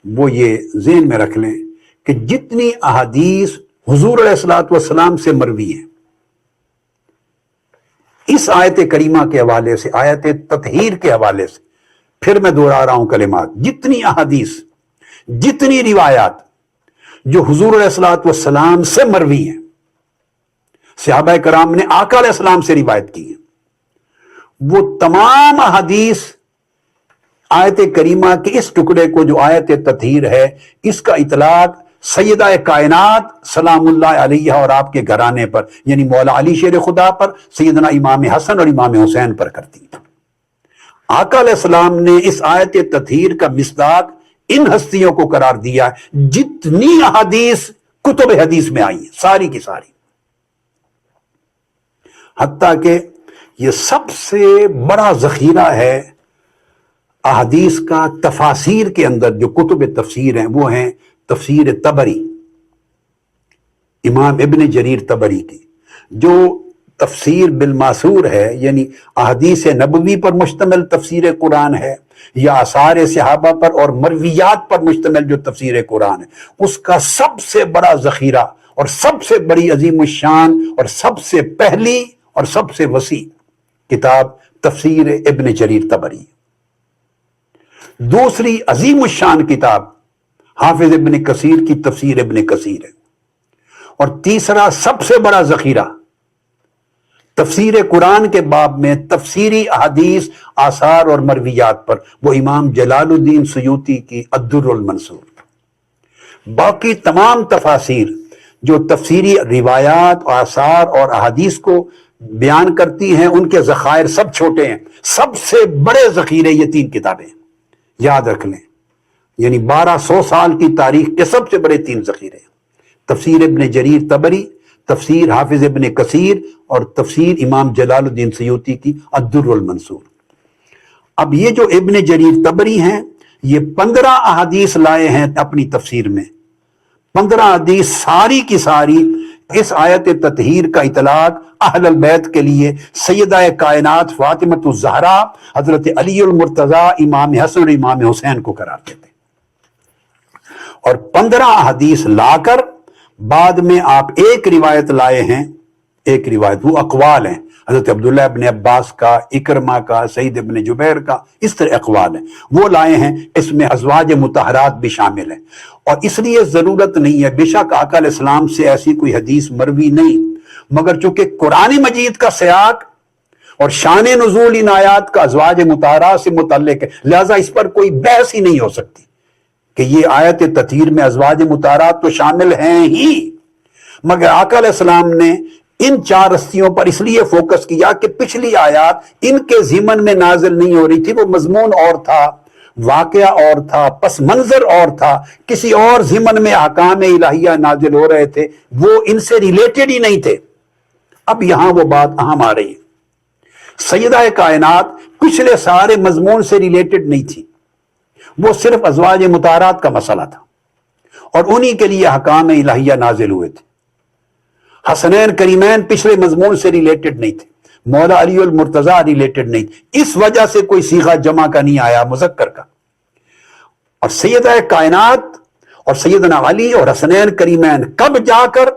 وہ یہ ذہن میں رکھ لیں کہ جتنی احادیث حضور علیہ الصلوۃ والسلام سے مروی ہیں، اس آیت کریمہ کے حوالے سے، آیت تطہیر کے حوالے سے، پھر میں دوہرا رہا ہوں کلمات، جتنی احادیث، جتنی روایات جو حضور علیہ الصلوۃ والسلام سے مروی ہیں، صحابہ کرام نے آقا علیہ السلام سے روایت کی ہیں، وہ تمام احادیث آیت کریمہ کے اس ٹکڑے کو جو آیت تطہیر ہے، اس کا اطلاق سیدہ کائنات سلام اللہ علیہ اور آپ کے گھرانے پر، یعنی مولا علی شیر خدا پر، سیدنا امام حسن اور امام حسین پر کرتی ہے۔ آقا علیہ السلام نے اس آیت تطہیر کا مصداق ان ہستیوں کو قرار دیا ہے جتنی احادیث کتب حدیث میں آئی ہیں، ساری کی ساری، حتیٰ کہ یہ سب سے بڑا ذخیرہ ہے احادیث کا تفاسیر کے اندر۔ جو کتب تفسیر ہیں وہ ہیں تفسیر طبری، امام ابن جریر طبری کی، جو تفسیر بالماسور ہے، یعنی احادیث نبوی پر مشتمل تفسیر قرآن ہے، یا آثار صحابہ پر اور مرویات پر مشتمل جو تفسیر قرآن ہے، اس کا سب سے بڑا ذخیرہ اور سب سے بڑی عظیم الشان اور سب سے پہلی اور سب سے وسیع کتاب تفسیر ابن جریر طبری۔ دوسری عظیم الشان کتاب حافظ ابن کثیر کی تفسیر ابن کثیر ہے، اور تیسرا سب سے بڑا ذخیرہ تفسیر قرآن کے باب میں تفسیری احادیث، آثار اور مرویات پر، وہ امام جلال الدین سیوطی کی الدر المنصور۔ باقی تمام تفاسیر جو تفسیری روایات، آثار اور احادیث کو بیان کرتی ہیں، ان کے ذخائر سب چھوٹے ہیں، سب سے بڑے ذخیرے یہ تین کتابیں، یاد رکھ لیں، یعنی 1200 سال کی تاریخ کے سب سے بڑے تین ذخیرے، تفسیر ابن جریر طبری، تفسیر حافظ ابن کثیر اور تفسیر امام جلال الدین سیوطی کی الدر المنصور۔ اب یہ جو ابن جریر طبری ہیں، یہ 15 احادیث لائے ہیں اپنی تفسیر میں، 15 حدیث ساری کی ساری اس آیت تطہیر کا اطلاق اہل البیت کے لیے سیدہ کائنات فاطمۃ الزہرا، حضرت علی المرتضیٰ، امام حسن اور امام حسین کو قرار دیتے، اور 15 حدیث لا کر بعد میں آپ ایک روایت لائے ہیں، ایک روایت، وہ اقوال ہیں، حضرت عبداللہ ابن عباس کا، اکرمہ کا، سعید ابن جبیر کا، اس طرح اقوال ہیں، وہ لائے ہیں، اس میں ازواج مطہرات بھی شامل ہیں۔ اور اس لیے ضرورت نہیں ہے، بے شک آقا علیہ السلام سے ایسی کوئی حدیث مروی نہیں، مگر چونکہ قرآن مجید کا سیاق اور شان نزول ان آیات کا ازواج مطہرات سے متعلق ہے، لہذا اس پر کوئی بحث ہی نہیں ہو سکتی کہ یہ آیت تطہیر میں ازواج مطہرات تو شامل ہیں ہی، مگر آقا علیہ السلام نے ان 4 ہستیوں پر اس لیے فوکس کیا کہ پچھلی آیات ان کے ضمن میں نازل نہیں ہو رہی تھی، وہ مضمون اور تھا، واقعہ اور تھا، پس منظر اور تھا، کسی اور ضمن میں احکام الہیہ نازل ہو رہے تھے، وہ ان سے ریلیٹڈ ہی نہیں تھے۔ اب یہاں وہ بات اہم آ رہی ہے، سیدہ کائنات پچھلے سارے مضمون سے ریلیٹڈ نہیں تھی، وہ صرف ازواج مطہرات کا مسئلہ تھا، اور انہی کے لیے احکام الہیہ نازل ہوئے تھے۔ حسنین کریمین پچھلے مضمون سے ریلیٹڈ نہیں تھے، مولا علی المرتضیٰ ریلیٹڈ نہیں تھے، اس وجہ سے کوئی صیغہ جمع کا نہیں آیا مذکر کا۔ اور سیدہ کائنات اور سیدنا علی اور حسنین کریمین کب جا کر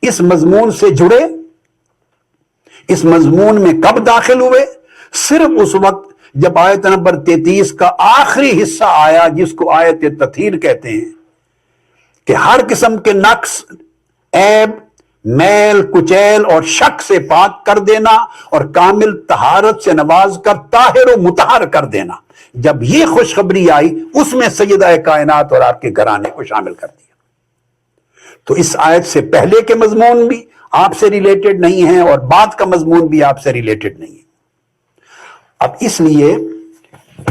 اس مضمون سے جڑے، اس مضمون میں کب داخل ہوئے؟ صرف اس وقت جب آیت نمبر 33 کا آخری حصہ آیا، جس کو آیت تطہیر کہتے ہیں، کہ ہر قسم کے نقص، عیب، میل کچیل اور شک سے پاک کر دینا اور کامل طہارت سے نواز کر طاہر و مطہر کر دینا۔ جب یہ خوشخبری آئی، اس میں سیدہ کائنات اور آپ کے گھرانے کو شامل کر دیا۔ تو اس آیت سے پہلے کے مضمون بھی آپ سے ریلیٹڈ نہیں ہیں اور بعد کا مضمون بھی آپ سے ریلیٹڈ نہیں ہے۔ اب اس لیے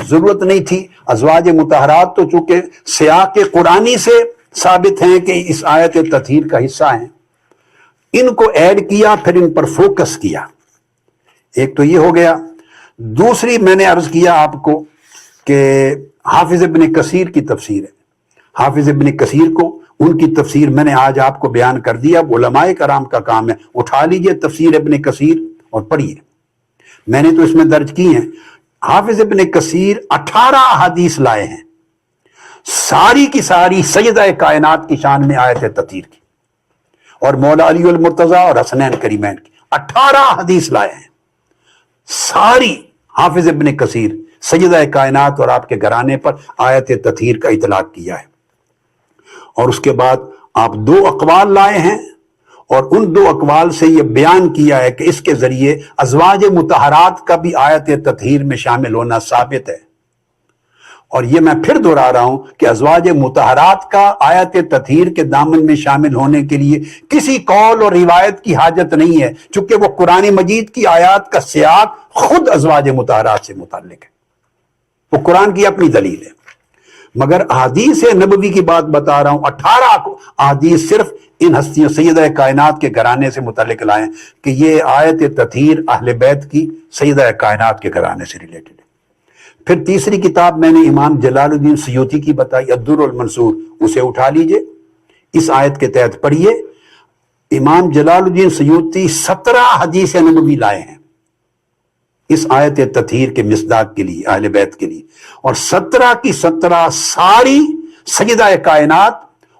ضرورت نہیں تھی، ازواج مطہرات تو چونکہ سیاق قرآنی سے ثابت ہیں کہ اس آیت تطہیر کا حصہ ہیں، ان کو ایڈ کیا، پھر ان پر فوکس کیا۔ ایک تو یہ ہو گیا۔ دوسری میں نے عرض کیا آپ کو کہ حافظ ابن کثیر کی تفسیر ہے، حافظ ابن کثیر کو ان کی تفسیر میں نے آج آپ کو بیان کر دیا۔ علماء کرام کا کام ہے، اٹھا لیجئے تفسیر ابن کثیر اور پڑھیے، میں نے تو اس میں درج کی ہیں۔ حافظ ابن کثیر 18 احادیث لائے ہیں، ساری کی ساری سیدہ کائنات کی شان میں آیت تطہیر کی، اور مولا علی المرتضیٰ اور حسنین کریمین کی 18 حدیث لائے ہیں، ساری حافظ ابن کثیر سیدہ کائنات اور آپ کے گھرانے پر آیت تطہیر کا اطلاق کیا ہے۔ اور اس کے بعد آپ 2 اقوال لائے ہیں، اور ان 2 اقوال سے یہ بیان کیا ہے کہ اس کے ذریعے ازواج مطہرات کا بھی آیت تطہیر میں شامل ہونا ثابت ہے۔ اور یہ میں پھر دہرا رہا ہوں کہ ازواج مطہرات کا آیت تطہیر کے دامن میں شامل ہونے کے لیے کسی قول اور روایت کی حاجت نہیں ہے، چونکہ وہ قرآن مجید کی آیات کا سیاق خود ازواج مطہرات سے متعلق ہے، وہ قرآن کی اپنی دلیل ہے۔ مگر احادیث نبوی کی بات بتا رہا ہوں، 18 احادیث صرف ان ہستیوں سیدہ کائنات کے گھرانے سے متعلق لائیں کہ یہ آیت تطہیر اہل بیت کی سیدہ کائنات کے گھرانے سے ریلیٹڈ ہے۔ پھر تیسری کتاب میں نے امام جلال الدین سیوطی کی بتائی، الدر المنصور، اسے اٹھا لیجئے، اس آیت کے تحت پڑھیے۔ امام جلال الدین سیوطی 17 حدیث نبوی لائے ہیں اس آیت تطہیر کے مصداق کے لیے، اہل بیت کے لیے، اور 17 کی 17 ساری سیدہ کائنات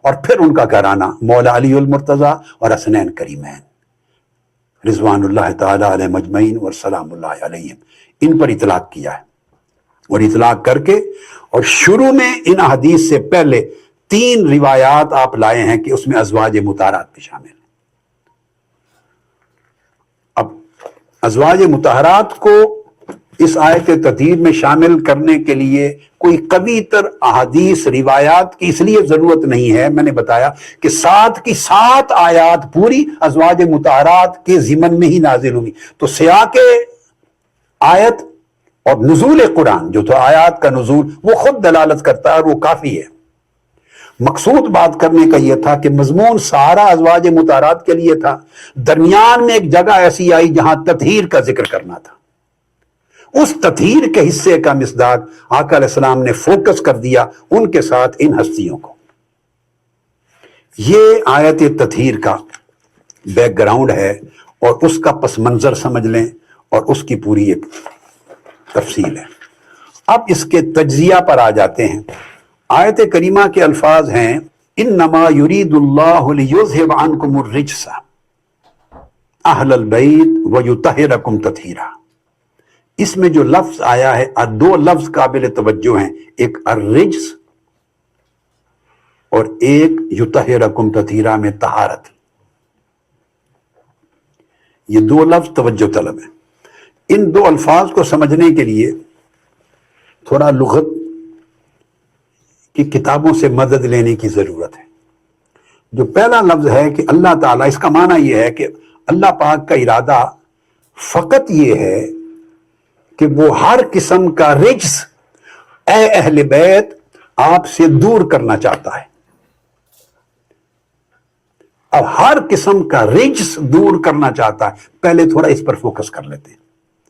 اور پھر ان کا گھرانہ مولا علی المرتضیٰ اور حسنین کریمین رضوان اللہ تعالی علیہ مجمعین والسلام اللہ علیہم، ان پر اطلاق کیا ہے۔ اور اطلاق کر کے اور شروع میں ان احادیث سے پہلے 3 روایات آپ لائے ہیں کہ اس میں ازواج مطہرات بھی شامل ہیں۔ اب ازواج مطہرات کو اس آیت تطہیر میں شامل کرنے کے لیے کوئی قوی تر احادیث روایات کی اس لیے ضرورت نہیں ہے، میں نے بتایا کہ 7 کی 7 آیات پوری ازواج مطہرات کے ضمن میں ہی نازل ہوئی، تو سیاق آیت اور نزول قرآن جو تھا، آیات کا نزول، وہ خود دلالت کرتا ہے اور وہ کافی ہے۔ مقصود بات کرنے کا یہ تھا کہ مضمون سارا ازواج مطہرات کے لیے تھا، درمیان میں ایک جگہ ایسی آئی جہاں تطہیر کا ذکر کرنا تھا، اس تطہیر کے حصے کا مصداق آقا علیہ السلام نے فوکس کر دیا ان کے ساتھ ان ہستیوں کو۔ یہ آیت تطہیر کا بیک گراؤنڈ ہے اور اس کا پس منظر سمجھ لیں اور اس کی پوری ایک تفصیل ہے۔ اب اس کے تجزیہ پر آ جاتے ہیں۔ آیت کریمہ کے الفاظ ہیں انما یرید اللہ لیذھب عنکم الرجس اہل البیت ویطہرکم تطہیرا۔ اس میں جو لفظ آیا ہے، 2 لفظ قابل توجہ ہیں، ایک الرجس اور ایک یطہرکم تطہیرا میں طہارت۔ یہ 2 لفظ توجہ طلب ہیں۔ ان 2 الفاظ کو سمجھنے کے لیے تھوڑا لغت کی کتابوں سے مدد لینے کی ضرورت ہے۔ جو پہلا لفظ ہے کہ اللہ تعالیٰ، اس کا معنی یہ ہے کہ اللہ پاک کا ارادہ فقط یہ ہے کہ وہ ہر قسم کا رجس اے اہل بیت آپ سے دور کرنا چاہتا ہے۔ اب ہر قسم کا رجس دور کرنا چاہتا ہے، پہلے تھوڑا اس پر فوکس کر لیتے ہیں۔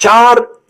4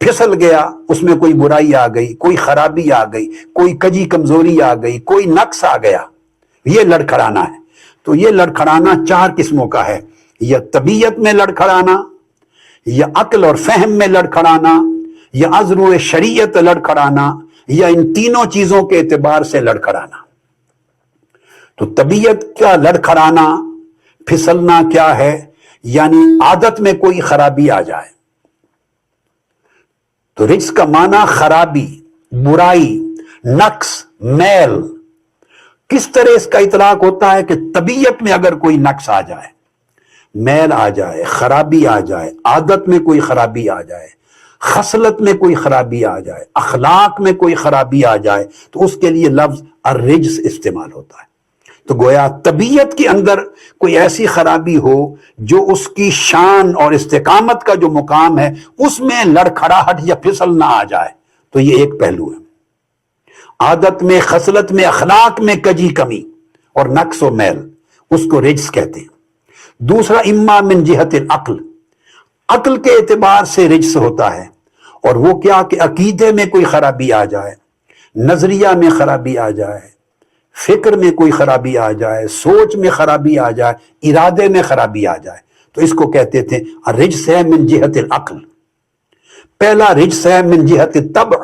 پھسل گیا، اس میں کوئی برائی آ گئی، کوئی خرابی آ گئی، کوئی کجی کمزوری آ گئی، کوئی نقص آ گیا، یہ لڑکھڑانا ہے۔ تو یہ لڑکھڑانا 4 قسموں کا ہے، یا طبیعت میں لڑکھڑانا، یا عقل اور فہم میں لڑکھڑانا، یا عذر شریعت لڑکھڑانا، یا ان تینوں چیزوں کے اعتبار سے لڑکھڑانا۔ تو طبیعت کا لڑکھڑانا، پھسلنا کیا ہے؟ یعنی عادت میں کوئی خرابی آ جائے۔ تو رجس کا معنی خرابی، برائی، نقص، میل۔ کس طرح اس کا اطلاق ہوتا ہے کہ طبیعت میں اگر کوئی نقص آ جائے، میل آ جائے، خرابی آ جائے، عادت میں کوئی خرابی آ جائے، خصلت میں کوئی خرابی آ جائے، اخلاق میں کوئی خرابی آ جائے، تو اس کے لیے لفظ الرجس استعمال ہوتا ہے۔ تو گویا طبیعت کے اندر کوئی ایسی خرابی ہو جو اس کی شان اور استقامت کا جو مقام ہے اس میں لڑکھڑاہٹ یا پھسل نہ آ جائے، تو یہ ایک پہلو ہے۔ عادت میں، خصلت میں، اخلاق میں کجی کمی اور نقص و میل، اس کو رجس کہتے ہیں۔ دوسرا اما من جہت العقل، عقل کے اعتبار سے رجس ہوتا ہے، اور وہ کیا کہ عقیدے میں کوئی خرابی آ جائے، نظریہ میں خرابی آ جائے، فکر میں کوئی خرابی آ جائے، سوچ میں خرابی آ جائے، ارادے میں خرابی آ جائے، تو اس کو کہتے تھے الرجس ہے من جہت العقل۔ پہلا رجس ہے من جہت الطبع،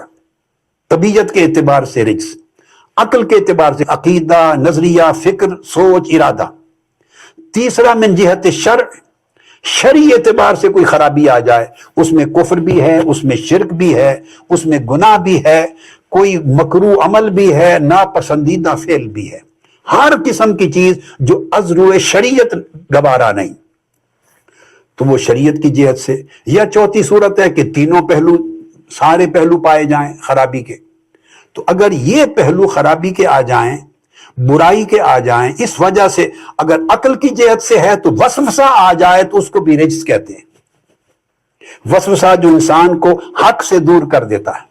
طبیعت کے اعتبار سے رجس، عقل کے اعتبار سے عقیدہ، نظریہ، فکر، سوچ، ارادہ۔ تیسرا من جہت الشرع، شرعی اعتبار سے کوئی خرابی آ جائے، اس میں کفر بھی ہے، اس میں شرک بھی ہے، اس میں گناہ بھی ہے، کوئی مکروہ عمل بھی ہے، ناپسندیدہ فعل بھی ہے، ہر قسم کی چیز جو عذر شریعت گوارا نہیں، تو وہ شریعت کی جہت سے۔ یا چوتھی صورت ہے کہ تینوں پہلو، سارے پہلو پائے جائیں خرابی کے۔ تو اگر یہ پہلو خرابی کے آ جائیں، برائی کے آ جائیں، اس وجہ سے اگر عقل کی جہت سے ہے تو وسوسہ آ جائے تو اس کو بھی رجس کہتے ہیں۔ وسوسہ جو انسان کو حق سے دور کر دیتا ہے،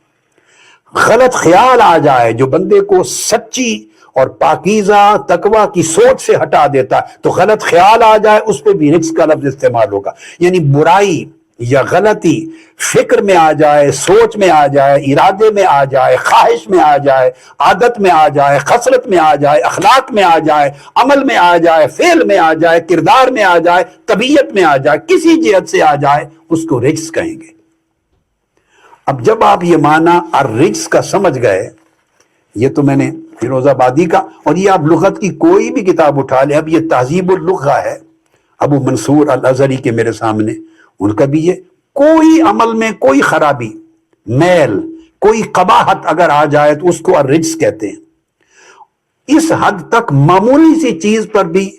غلط خیال آ جائے جو بندے کو سچی اور پاکیزہ تقوی کی سوچ سے ہٹا دیتا ہے، تو غلط خیال آ جائے اس پہ بھی رجس کا لفظ استعمال ہوگا۔ یعنی برائی یا غلطی فکر میں آ جائے، سوچ میں آ جائے، ارادے میں آ جائے، خواہش میں آ جائے، عادت میں آ جائے، خصلت میں آ جائے، اخلاق میں آ جائے، عمل میں آ جائے، فعل میں آ جائے، کردار میں آ جائے، طبیعت میں آ جائے، کسی جہت سے آ جائے، اس کو رجس کہیں گے۔ اب جب آپ یہ معنی الرجس کا سمجھ گئے، یہ تو میں نے فیروز آبادی کا، اور یہ آپ لغت کی کوئی بھی کتاب اٹھا لیں، اب یہ تہذیب اللغہ ہے ابو منصور الازہری کے میرے سامنے، ان کا بھی یہ کوئی عمل میں کوئی خرابی، میل، کوئی قباحت اگر آ جائے تو اس کو الرجس کہتے ہیں۔ اس حد تک معمولی سی چیز پر بھی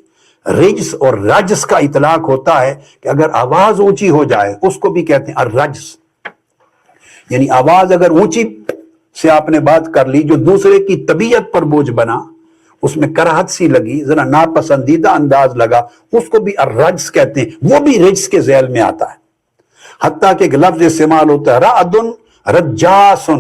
رجس اور رجس کا اطلاق ہوتا ہے کہ اگر آواز اونچی ہو جائے اس کو بھی کہتے ہیں الرجس۔ یعنی آواز اگر اونچی سے آپ نے بات کر لی جو دوسرے کی طبیعت پر بوجھ بنا، اس میں کراہت سی لگی، ذرا ناپسندیدہ انداز لگا، اس کو بھی الرجس کہتے ہیں، وہ بھی رجس کے ذیل میں آتا ہے۔ حتیٰ کہ ایک لفظ استعمال ہوتا ہے رعد رجاس،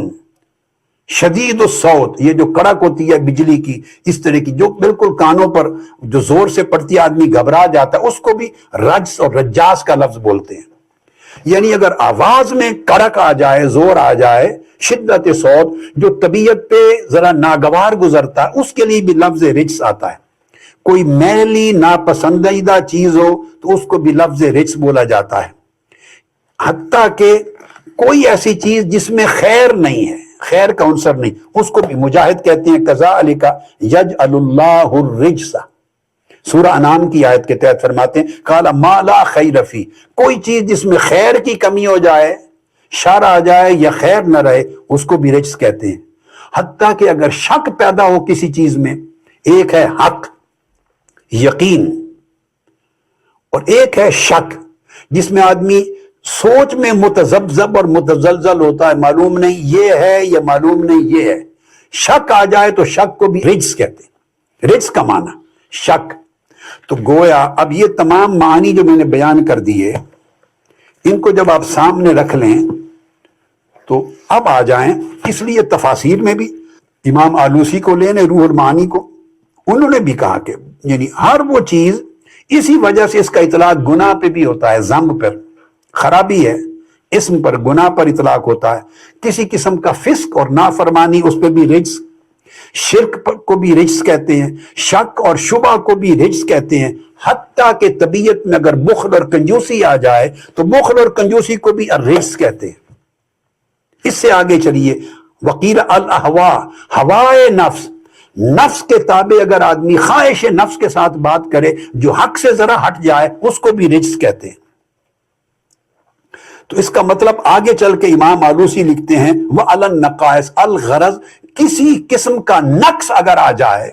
شدید الصوت، یہ جو کڑک ہوتی ہے بجلی کی، اس طرح کی جو بالکل کانوں پر جو زور سے پڑتی ہے آدمی گھبرا جاتا ہے، اس کو بھی رجس اور رجاس کا لفظ بولتے ہیں۔ یعنی اگر آواز میں کڑک آ جائے، زور آ جائے، شدت صوت جو طبیعت پہ ذرا ناگوار گزرتا ہے، اس کے لیے بھی لفظ رجس آتا ہے۔ کوئی میلی ناپسندیدہ چیز ہو تو اس کو بھی لفظ رجس بولا جاتا ہے۔ حتیٰ کہ کوئی ایسی چیز جس میں خیر نہیں ہے، خیر کا عنصر نہیں، اس کو بھی مجاہد کہتے ہیں کذالک یجعل اللہ الرجس، سورہ انعام کی آیت کے تحت فرماتے ہیں قال ما لا خیر فی، کوئی چیز جس میں خیر کی کمی ہو جائے، شر آ جائے یا خیر نہ رہے، اس کو بھی رجس کہتے ہیں۔ حتیٰ کہ اگر شک پیدا ہو کسی چیز میں، ایک ہے حق، یقین، اور ایک ہے شک جس میں آدمی سوچ میں متذبذب اور متزلزل ہوتا ہے، معلوم نہیں یہ ہے یا معلوم نہیں یہ ہے، شک آ جائے تو شک کو بھی رجس کہتے ہیں۔ رجس کا معنی شک۔ تو گویا اب یہ تمام معنی جو میں نے بیان کر دیے، ان کو جب آپ سامنے رکھ لیں تو اب آ جائیں، اس لیے تفاسیر میں بھی امام آلوسی کو لیں، روح المعانی کو، انہوں نے بھی کہا کہ یعنی ہر وہ چیز، اسی وجہ سے اس کا اطلاق گناہ پہ بھی ہوتا ہے، ذنب پر، خرابی ہے، اسم پر گناہ پر اطلاق ہوتا ہے، کسی قسم کا فسق اور نافرمانی اس پہ بھی رجس، شرک کو بھی رجس کہتے ہیں، شک اور شبہ کو بھی رجس کہتے ہیں، حتیٰ کہ طبیعت میں اگر بخل اور کنجوسی آ جائے تو بخل اور کنجوسی کو بھی رجس کہتے ہیں۔ اس سے آگے چلیے، وقیل الاہوا، ہوائے نفس، نفس کے تابع اگر آدمی خواہش نفس کے ساتھ بات کرے جو حق سے ذرا ہٹ جائے، اس کو بھی رجس کہتے ہیں۔ تو اس کا مطلب آگے چل کے امام آلوسی لکھتے ہیں وَعَلَى النَّقَائِصِ، الغرض کسی قسم کا نقص اگر آ جائے،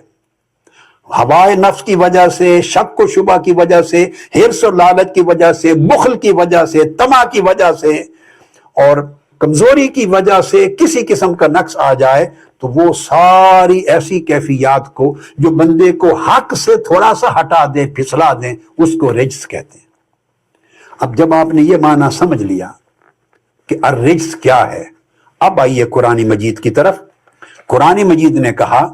ہوائے نفس کی وجہ سے، شک و شبہ کی وجہ سے، حرص و لالچ کی وجہ سے، بخل کی وجہ سے، طمع کی وجہ سے اور کمزوری کی وجہ سے کسی قسم کا نقص آ جائے، تو وہ ساری ایسی کیفیات کو جو بندے کو حق سے تھوڑا سا ہٹا دیں، پھسلا دیں، اس کو رجس کہتے ہیں۔ اب جب آپ نے یہ معنی سمجھ لیا کہ الرجس کیا ہے، اب آئیے قرآن مجید کی طرف۔ قرآن مجید نے کہا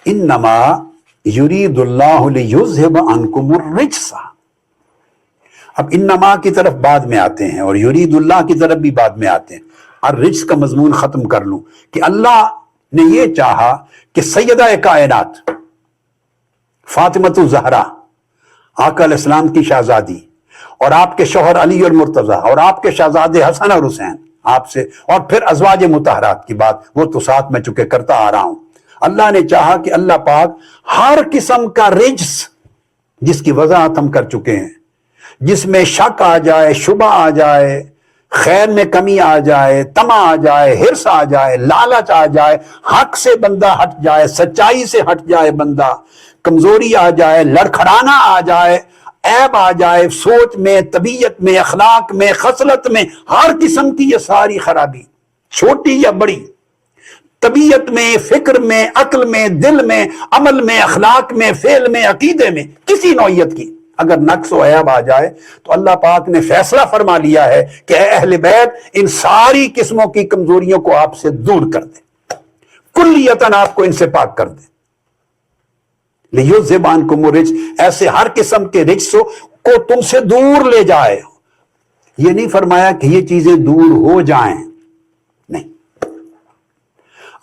انما یرید اللہ لیذھب عنکم الرجس۔ اب انما کی طرف بعد میں آتے ہیں اور یرید اللہ کی طرف بھی بعد میں آتے ہیں۔ الرجس کا مضمون ختم کر لوں کہ اللہ نے یہ چاہا کہ سیدہ کائنات فاطمۃ الزہرا، آقا علیہ السلام کی شہزادی، اور آپ کے شوہر علی المرتضیٰ، اور آپ کے شہزادے حسن اور حسین، آپ سے، اور پھر ازواج مطہرات کی بات وہ تو ساتھ میں چکے کرتا آ رہا ہوں۔ اللہ نے چاہا کہ اللہ پاک ہر قسم کا رجس، جس کی وضاحت ہم کر چکے ہیں، جس میں شک آ جائے، شبہ آ جائے، خیر میں کمی آ جائے، طمع آ جائے، حرص آ جائے، لالچ آ جائے، حق سے بندہ ہٹ جائے، سچائی سے ہٹ جائے بندہ، کمزوری آ جائے، لڑکھڑانا آ جائے، عیب آ جائے سوچ میں، طبیعت میں، اخلاق میں، خصلت میں، ہر قسم کی یہ ساری خرابی، چھوٹی یا بڑی، طبیعت میں، فکر میں، عقل میں، دل میں، عمل میں، اخلاق میں، فعل میں، عقیدے میں، کسی نوعیت کی اگر نقص و عیب آ جائے تو اللہ پاک نے فیصلہ فرما لیا ہے کہ اے اہل بیت، ان ساری قسموں کی کمزوریوں کو آپ سے دور کر دیں، کلیتاً آپ کو ان سے پاک کر دیں۔ لیذھب عنکم الرجس، ایسے ہر قسم کے رجس کو تم سے دور لے جائے۔ یہ نہیں فرمایا کہ یہ چیزیں دور ہو جائیں، نہیں،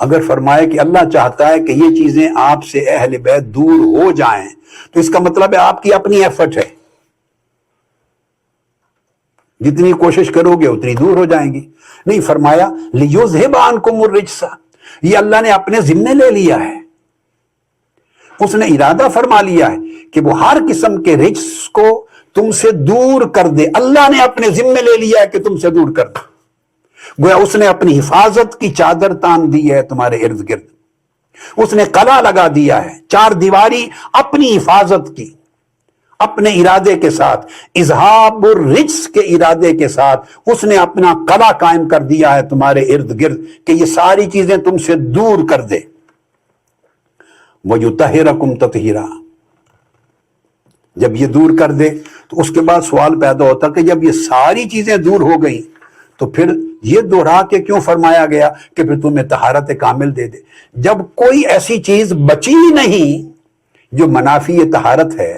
اگر فرمایا کہ اللہ چاہتا ہے کہ یہ چیزیں آپ سے اہل بیت دور ہو جائیں تو اس کا مطلب ہے آپ کی اپنی ایفرٹ ہے، جتنی کوشش کرو گے اتنی دور ہو جائیں گی۔ نہیں، فرمایا لیذھب عنکم الرجس، یہ اللہ نے اپنے ذمے لے لیا ہے، اس نے ارادہ فرما لیا ہے کہ وہ ہر قسم کے رجس کو تم سے دور کر دے۔ اللہ نے اپنے ذمے لے لیا ہے کہ تم سے دور کر دے، گویا اس نے اپنی حفاظت کی چادر تان دی ہے تمہارے ارد گرد، اس نے قلعہ لگا دیا ہے، چار دیواری اپنی حفاظت کی، اپنے ارادے کے ساتھ، اذہاب الرجس کے ارادے کے ساتھ اس نے اپنا قلعہ قائم کر دیا ہے تمہارے ارد گرد کہ یہ ساری چیزیں تم سے دور کر دے۔ وَيُطَهِّرَكُمْ تَطْهِيرًا، جب یہ دور کر دے تو اس کے بعد سوال پیدا ہوتا کہ جب یہ ساری چیزیں دور ہو گئیں تو پھر یہ دوہرا کے کیوں فرمایا گیا کہ پھر تمہیں طہارت کامل دے دے؟ جب کوئی ایسی چیز بچی نہیں جو منافی طہارت ہے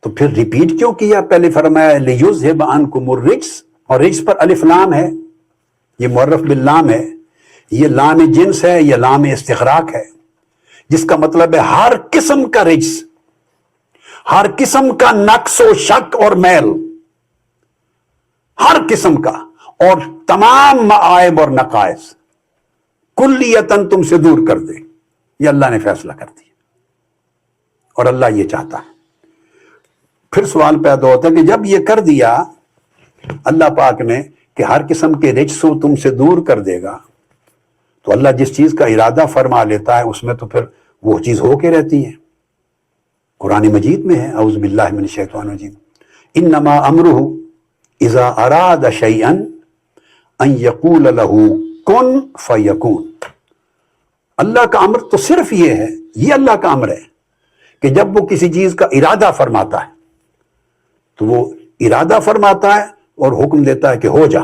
تو پھر ریپیٹ کیوں کیا؟ پہلے فرمایا لیذھب عنکم الرجس، اور رجس پر الف لام ہے، یہ معرف باللام ہے، یہ لام جنس ہے، یہ لام استغراق ہے، جس کا مطلب ہے ہر قسم کا رجس، ہر قسم کا نقص و شک اور میل، ہر قسم کا، اور تمام معائب اور نقائص کلیتاً تم سے دور کر دے۔ یہ اللہ نے فیصلہ کر دیا اور اللہ یہ چاہتا ہے۔ پھر سوال پیدا ہوتا ہے کہ جب یہ کر دیا اللہ پاک نے کہ ہر قسم کے رجس کو تم سے دور کر دے گا، تو اللہ جس چیز کا ارادہ فرما لیتا ہے اس میں تو پھر وہ چیز ہو کے رہتی ہے۔ قرآن مجید میں ہے، اعوذ باللہ من الشیطان الرجیم، انما امرہ اذا اراد شیئا ان یقول لہ کن فیکون۔ اللہ کا امر تو صرف یہ ہے، یہ اللہ کا امر ہے کہ جب وہ کسی چیز کا ارادہ فرماتا ہے تو وہ ارادہ فرماتا ہے اور حکم دیتا ہے کہ ہو جا،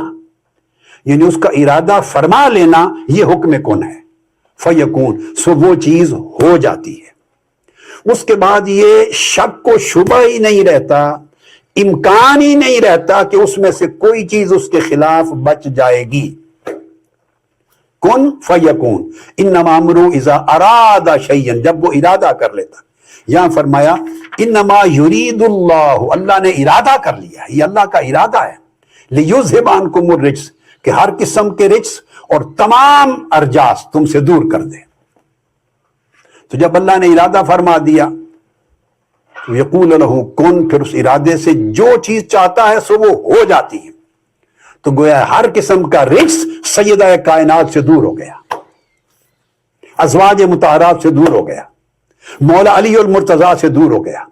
یعنی اس کا ارادہ فرما لینا یہ حکم کن ہے، فیکون، سو وہ چیز ہو جاتی ہے۔ اس کے بعد یہ شک و شبہ ہی نہیں رہتا، امکان ہی نہیں رہتا کہ اس میں سے کوئی چیز اس کے خلاف بچ جائے گی. کن فیکون، انما امرہ اذا اراد شیئا، جب وہ ارادہ کر لیتا. یہاں فرمایا انما یرید اللہ، اللہ نے ارادہ کر لیا، یہ اللہ کا ارادہ ہے. لیذھب عنکم الرجس، کہ ہر قسم کے رجس اور تمام ارجاس تم سے دور کر دے. تو جب اللہ نے ارادہ فرما دیا تو یقول لہ کن، پھر اس ارادے سے جو چیز چاہتا ہے سو وہ ہو جاتی ہے. تو گویا ہر قسم کا رجس سیدہ کائنات سے دور ہو گیا، ازواج مطہرات سے دور ہو گیا، مولا علی المرتضیٰ سے دور ہو گیا،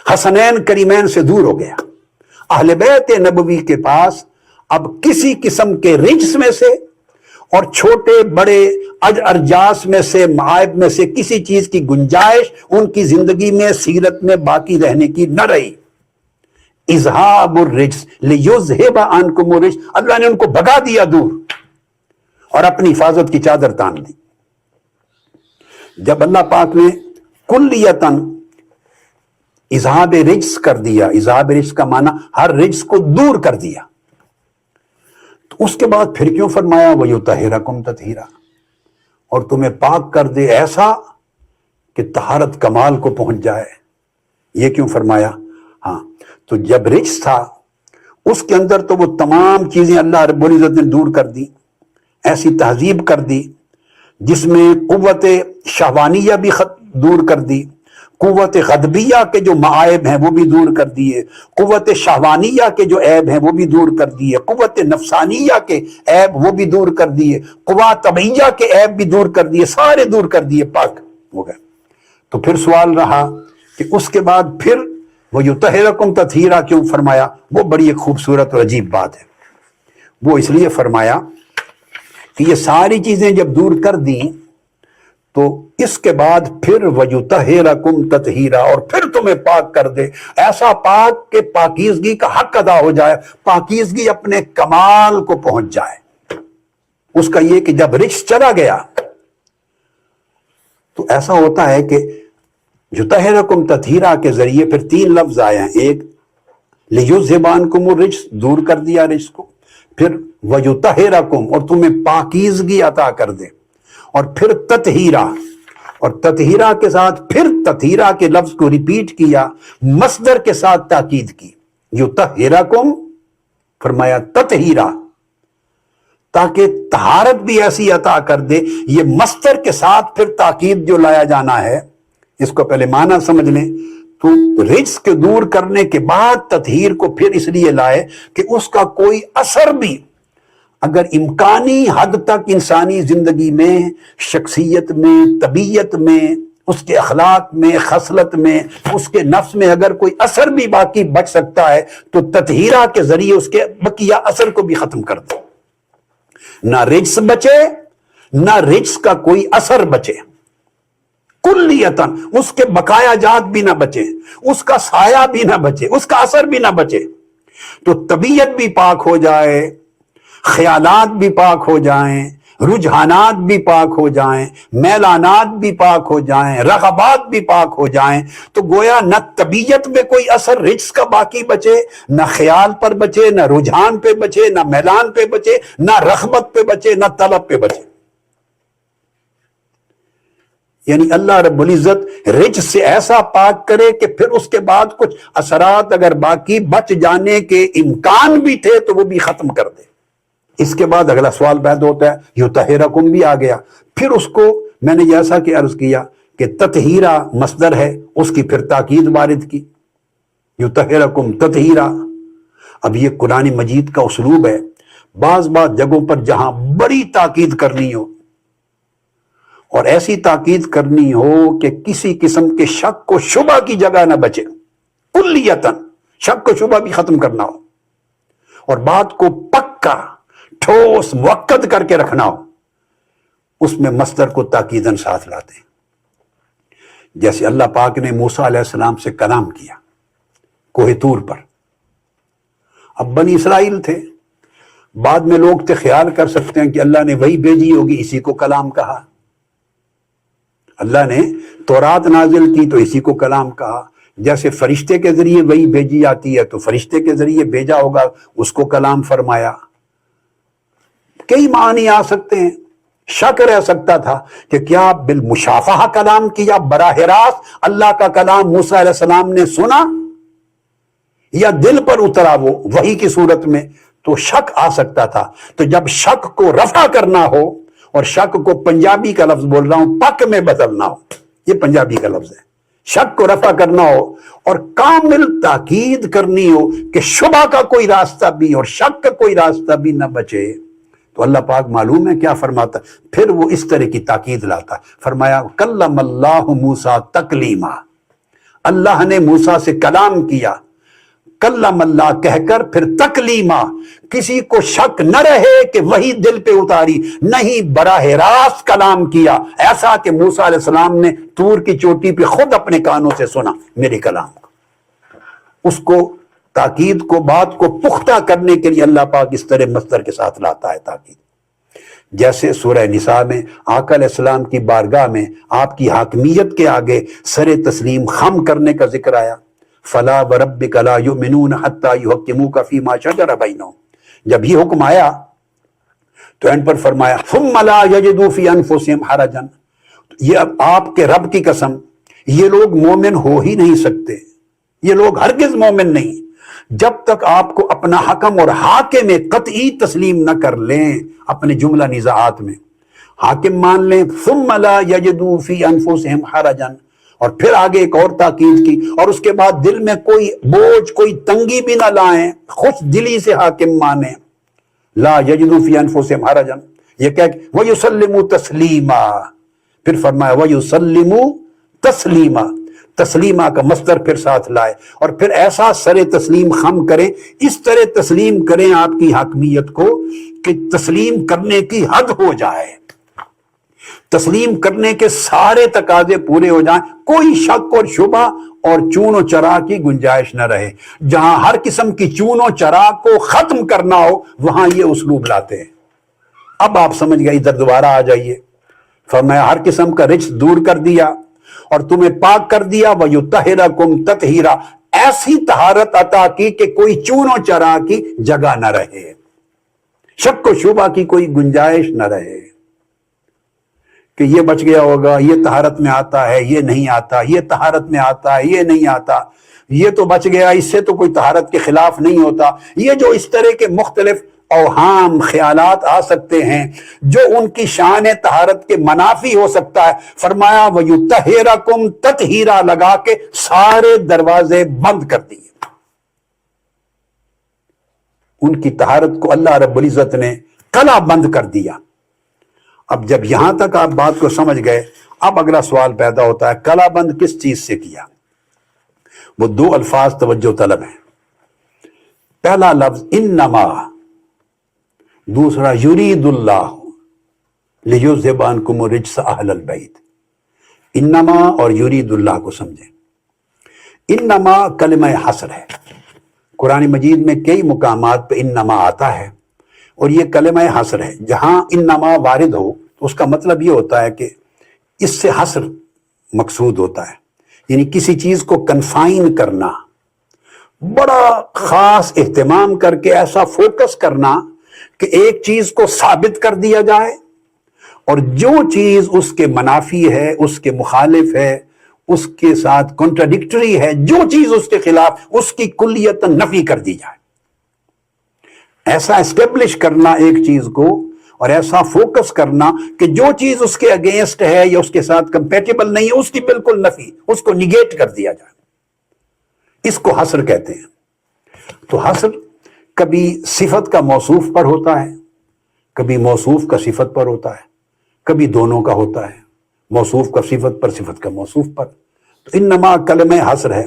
حسنین کریمین سے دور ہو گیا. اہل بیت نبوی کے پاس اب کسی قسم کے رجس میں سے اور چھوٹے بڑے ارجاس میں سے، معائب میں سے کسی چیز کی گنجائش ان کی زندگی میں، سیرت میں باقی رہنے کی نہ رہی. اذھاب الرجس لیذھب عنکم الرجس، اللہ نے ان کو بھگا دیا دور اور اپنی حفاظت کی چادر تان دی. جب اللہ پاک نے کلیتاً اذھاب رجس کر دیا، اذھاب رجس کا معنی ہر رجس کو دور کر دیا، تو اس کے بعد پھر کیوں فرمایا وَيُطَهِّرَكُمْ تَطْهِيرًا، اور تمہیں پاک کر دے ایسا کہ طہارت کمال کو پہنچ جائے. یہ کیوں فرمایا؟ ہاں، تو جب رجس تھا اس کے اندر تو وہ تمام چیزیں اللہ رب العزت نے دور کر دی، ایسی تہذیب کر دی جس میں قوت شہوانیہ بھی دور کر دی، قوت غضبیہ کے جو معائب ہیں وہ بھی دور کر دیے، قوت شہوانیہ کے جو عیب ہیں وہ بھی دور کر دیے، قوت نفسانیہ کے عیب وہ بھی دور کر دیے، قوت طبعیہ کے عیب بھی دور کر دیے، سارے دور کر دیے، پاک ہو گئے. تو پھر سوال رہا کہ اس کے بعد پھر وَيُطَهِّرَكُمْ تَطْهِيرًا کیوں فرمایا؟ وہ بڑی ایک خوبصورت اور عجیب بات ہے. وہ اس لیے فرمایا کہ یہ ساری چیزیں جب دور کر دیں تو اس کے بعد پھر وَيُطَهِّرَكُمْ تَطْهِيرًا، اور پھر تمہیں پاک کر دے، ایسا پاک کہ پاکیزگی کا حق ادا ہو جائے، پاکیزگی اپنے کمال کو پہنچ جائے. اس کا یہ کہ جب رجس چلا گیا تو ایسا ہوتا ہے کہ یطہرکم تطہیرا کے ذریعے پھر تین لفظ آئے ہیں. ایک لیذھب عنکم الرجس، دور کر دیا رجس کو، پھر ویطہرکم، اور تمہیں پاکیزگی عطا کر دے، اور پھر تطہیرا، اور تطہیرا کے ساتھ پھر تطہیرا کے لفظ کو ریپیٹ کیا، مصدر کے ساتھ تاکید کی. یطہرکم فرمایا تطہیرا، تاکہ طہارت بھی ایسی عطا کر دے. یہ مصدر کے ساتھ پھر تاکید جو لایا جانا ہے، اس کو پہلے معنی سمجھ لیں. تو رجس کے دور کرنے کے بعد تطہیر کو پھر اس لیے لائے کہ اس کا کوئی اثر بھی اگر امکانی حد تک انسانی زندگی میں، شخصیت میں، طبیعت میں، اس کے اخلاق میں، خصلت میں، اس کے نفس میں اگر کوئی اثر بھی باقی بچ سکتا ہے تو تطہیرہ کے ذریعے اس کے بقیہ اثر کو بھی ختم کر دے. نہ رجس بچے، نہ رجس کا کوئی اثر بچے، کلیتاً اس کے بقایا جات بھی نہ بچے، اس کا سایہ بھی نہ بچے، اس کا اثر بھی نہ بچے. تو طبیعت بھی پاک ہو جائے، خیالات بھی پاک ہو جائیں، رجحانات بھی پاک ہو جائیں، میلانات بھی پاک ہو جائیں، رغبات بھی پاک ہو جائیں. تو گویا نہ طبیعت میں کوئی اثر رجس کا باقی بچے، نہ خیال پر بچے، نہ رجحان پہ بچے، نہ میلان پہ بچے، نہ رغبت پہ بچے، نہ طلب پہ بچے. یعنی اللہ رب العزت رجس سے ایسا پاک کرے کہ پھر اس کے بعد کچھ اثرات اگر باقی بچ جانے کے امکان بھی تھے تو وہ بھی ختم کر دے. اس کے بعد اگلا سوال پیدا ہوتا ہے، یطہرکم بھی آ گیا. پھر اس کو میں نے جیسا کہ عرض کیا کہ تطہیرا مصدر ہے، اس کی پھر تاکید وارد کی، یطہرکم تطہیرا. اب یہ قرآن مجید کا اسلوب ہے، بعض جگہوں پر جہاں بڑی تاکید کرنی ہو اور ایسی تاکید کرنی ہو کہ کسی قسم کے شک و شبہ کی جگہ نہ بچے، کلیتاً شک و شبہ بھی ختم کرنا ہو، اور بات کو پکا ٹھوس مؤکد کر کے رکھنا ہو، اس میں مصدر کو تاکیداً ساتھ لاتے ہیں. جیسے اللہ پاک نے موسیٰ علیہ السلام سے کلام کیا کوہ طور پر. اب بنی اسرائیل تھے، بعد میں لوگ تو خیال کر سکتے ہیں کہ اللہ نے وہی بھیجی ہوگی، اسی کو کلام کہا. اللہ نے تورات نازل کی تو اسی کو کلام کہا، جیسے فرشتے کے ذریعے وہی بھیجی جاتی ہے تو فرشتے کے ذریعے بھیجا ہوگا، اس کو کلام فرمایا۔ کئی معنی آ سکتے ہیں۔ شک رہ سکتا تھا کہ کیا بالمشافہہ کلام کیا، براہ راست اللہ کا کلام موسیٰ علیہ السلام نے سنا، یا دل پر اترا وہ وحی کی صورت میں، تو شک آ سکتا تھا۔ تو جب شک کو رفع کرنا ہو، اور شک کو پنجابی کا لفظ بول رہا ہوں، پک میں بدلنا ہو، یہ پنجابی کا لفظ ہے، شک کو رفع کرنا ہو اور کامل تاکید کرنی ہو کہ شبہ کا کوئی راستہ بھی اور شک کا کوئی راستہ بھی نہ بچے، تو اللہ پاک معلوم ہے کیا فرماتا، پھر وہ اس طرح کی تاکید لاتا۔ فرمایا کلم اللہ موسیٰ تکلیما، اللہ نے موسیٰ سے کلام کیا، کلم اللہ کہہ کر پھر تکلیما، کسی کو شک نہ رہے کہ وہی دل پہ اتاری، نہیں براہ راست کلام کیا، ایسا کہ موسیٰ علیہ السلام نے طور کی چوٹی پہ خود اپنے کانوں سے سنا میرے کلام کو۔ اس کو تاکید کو، بات کو پختہ کرنے کے لیے اللہ پاک اس طرح مصدر کے ساتھ لاتا ہے تاکید۔ جیسے سورہ نساء میں آقا علیہ السلام کی بارگاہ میں آپ کی حاکمیت کے آگے سر تسلیم خم کرنے کا ذکر آیا، فلا وربک لا یؤمنون حتی یحکموک فیما شجر بینہم، جب یہ حکم آیا تو اینڈ پر فرمایا ثم لا یجدوا فی انفسہم حرجا، یہ اب آپ کے رب کی قسم یہ لوگ مومن ہو ہی نہیں سکتے، یہ لوگ ہرگز مومن نہیں جب تک آپ کو اپنا حکم اور حاکم قطعی تسلیم نہ کر لیں۔ اپنے جملہ نزاعات میں حاکم مان لیں، ثم لا یجدوا فی انفسہم حرجا، اور پھر آگے ایک اور تاکید کی، اور اس کے بعد دل میں کوئی بوجھ، کوئی تنگی بھی نہ لائیں، خوش دلی سے حاکم مانیں، لا یجدوا فی انفسہم حرجا، یہ کہہ کہ وَيُسَلِّمُوا تَسْلِیمًا، پھر فرمایا وَيُسَلِّمُوا تَسْلِیمًا، تسلیمہ کا مصدر پھر ساتھ لائے، اور پھر ایسا سر تسلیم خم کریں، اس طرح تسلیم کریں آپ کی حاکمیت کو کہ تسلیم کرنے کی حد ہو جائے، تسلیم کرنے کے سارے تقاضے پورے ہو جائیں، کوئی شک اور شبہ اور چون و چرا کی گنجائش نہ رہے۔ جہاں ہر قسم کی چون و چرا کو ختم کرنا ہو وہاں یہ اسلوب لاتے ہیں۔ اب آپ سمجھ گئے، ادھر دوبارہ آ جائیے۔ فرمایا ہر قسم کا رجس دور کر دیا اور تمہیں پاک کر دیا، وَيُطَهِّرَكُمْ تَطْهِيرًا، ایسی طہارت عطا کی کہ کوئی چون و چرا کی جگہ نہ رہے، شک و شبہ کی کوئی گنجائش نہ رہے کہ یہ بچ گیا ہوگا، یہ طہارت میں آتا ہے، یہ نہیں آتا، یہ طہارت میں آتا ہے، یہ نہیں آتا، یہ تو بچ گیا، اس سے تو کوئی طہارت کے خلاف نہیں ہوتا۔ یہ جو اس طرح کے مختلف اوہام خیالات آ سکتے ہیں جو ان کی شان طہارت کے منافی ہو سکتا ہے، فرمایا وَيُطَهِّرَكُمْ تَطْهِيرًا لگا کے سارے دروازے بند کر دیے۔ ان کی طہارت کو اللہ رب العزت نے کلا بند کر دیا۔ اب جب یہاں تک آپ بات کو سمجھ گئے، اب اگلا سوال پیدا ہوتا ہے کلا بند کس چیز سے کیا؟ وہ دو الفاظ توجہ طلب ہیں۔ پہلا لفظ انما، دوسرا یرید اللہ لیذھب عنکم الرجس اہل البیت۔ انما اور یرید اللہ کو سمجھیں۔ انما کلمہ حصر ہے، قرآن مجید میں کئی مقامات پہ انما آتا ہے، اور یہ کلمہ حصر ہے۔ جہاں انما وارد ہو تو اس کا مطلب یہ ہوتا ہے کہ اس سے حصر مقصود ہوتا ہے، یعنی کسی چیز کو کنفائن کرنا، بڑا خاص اہتمام کر کے ایسا فوکس کرنا کہ ایک چیز کو ثابت کر دیا جائے، اور جو چیز اس کے منافی ہے، اس کے مخالف ہے، اس کے ساتھ کنٹراڈکٹری ہے، جو چیز اس کے خلاف، اس کی کلیت نفی کر دی جائے۔ ایسا اسٹیبلش کرنا ایک چیز کو، اور ایسا فوکس کرنا کہ جو چیز اس کے اگینسٹ ہے یا اس کے ساتھ کمپیٹیبل نہیں ہے، اس کی بالکل نفی، اس کو نگیٹ کر دیا جائے، اس کو حصر کہتے ہیں۔ تو حصر کبھی صفت کا موصوف پر ہوتا ہے، کبھی موصوف کا صفت پر ہوتا ہے، کبھی دونوں کا ہوتا ہے، موصوف کا صفت پر، صفت کا موصوف پر۔ تو انما کلمہ حصر ہے۔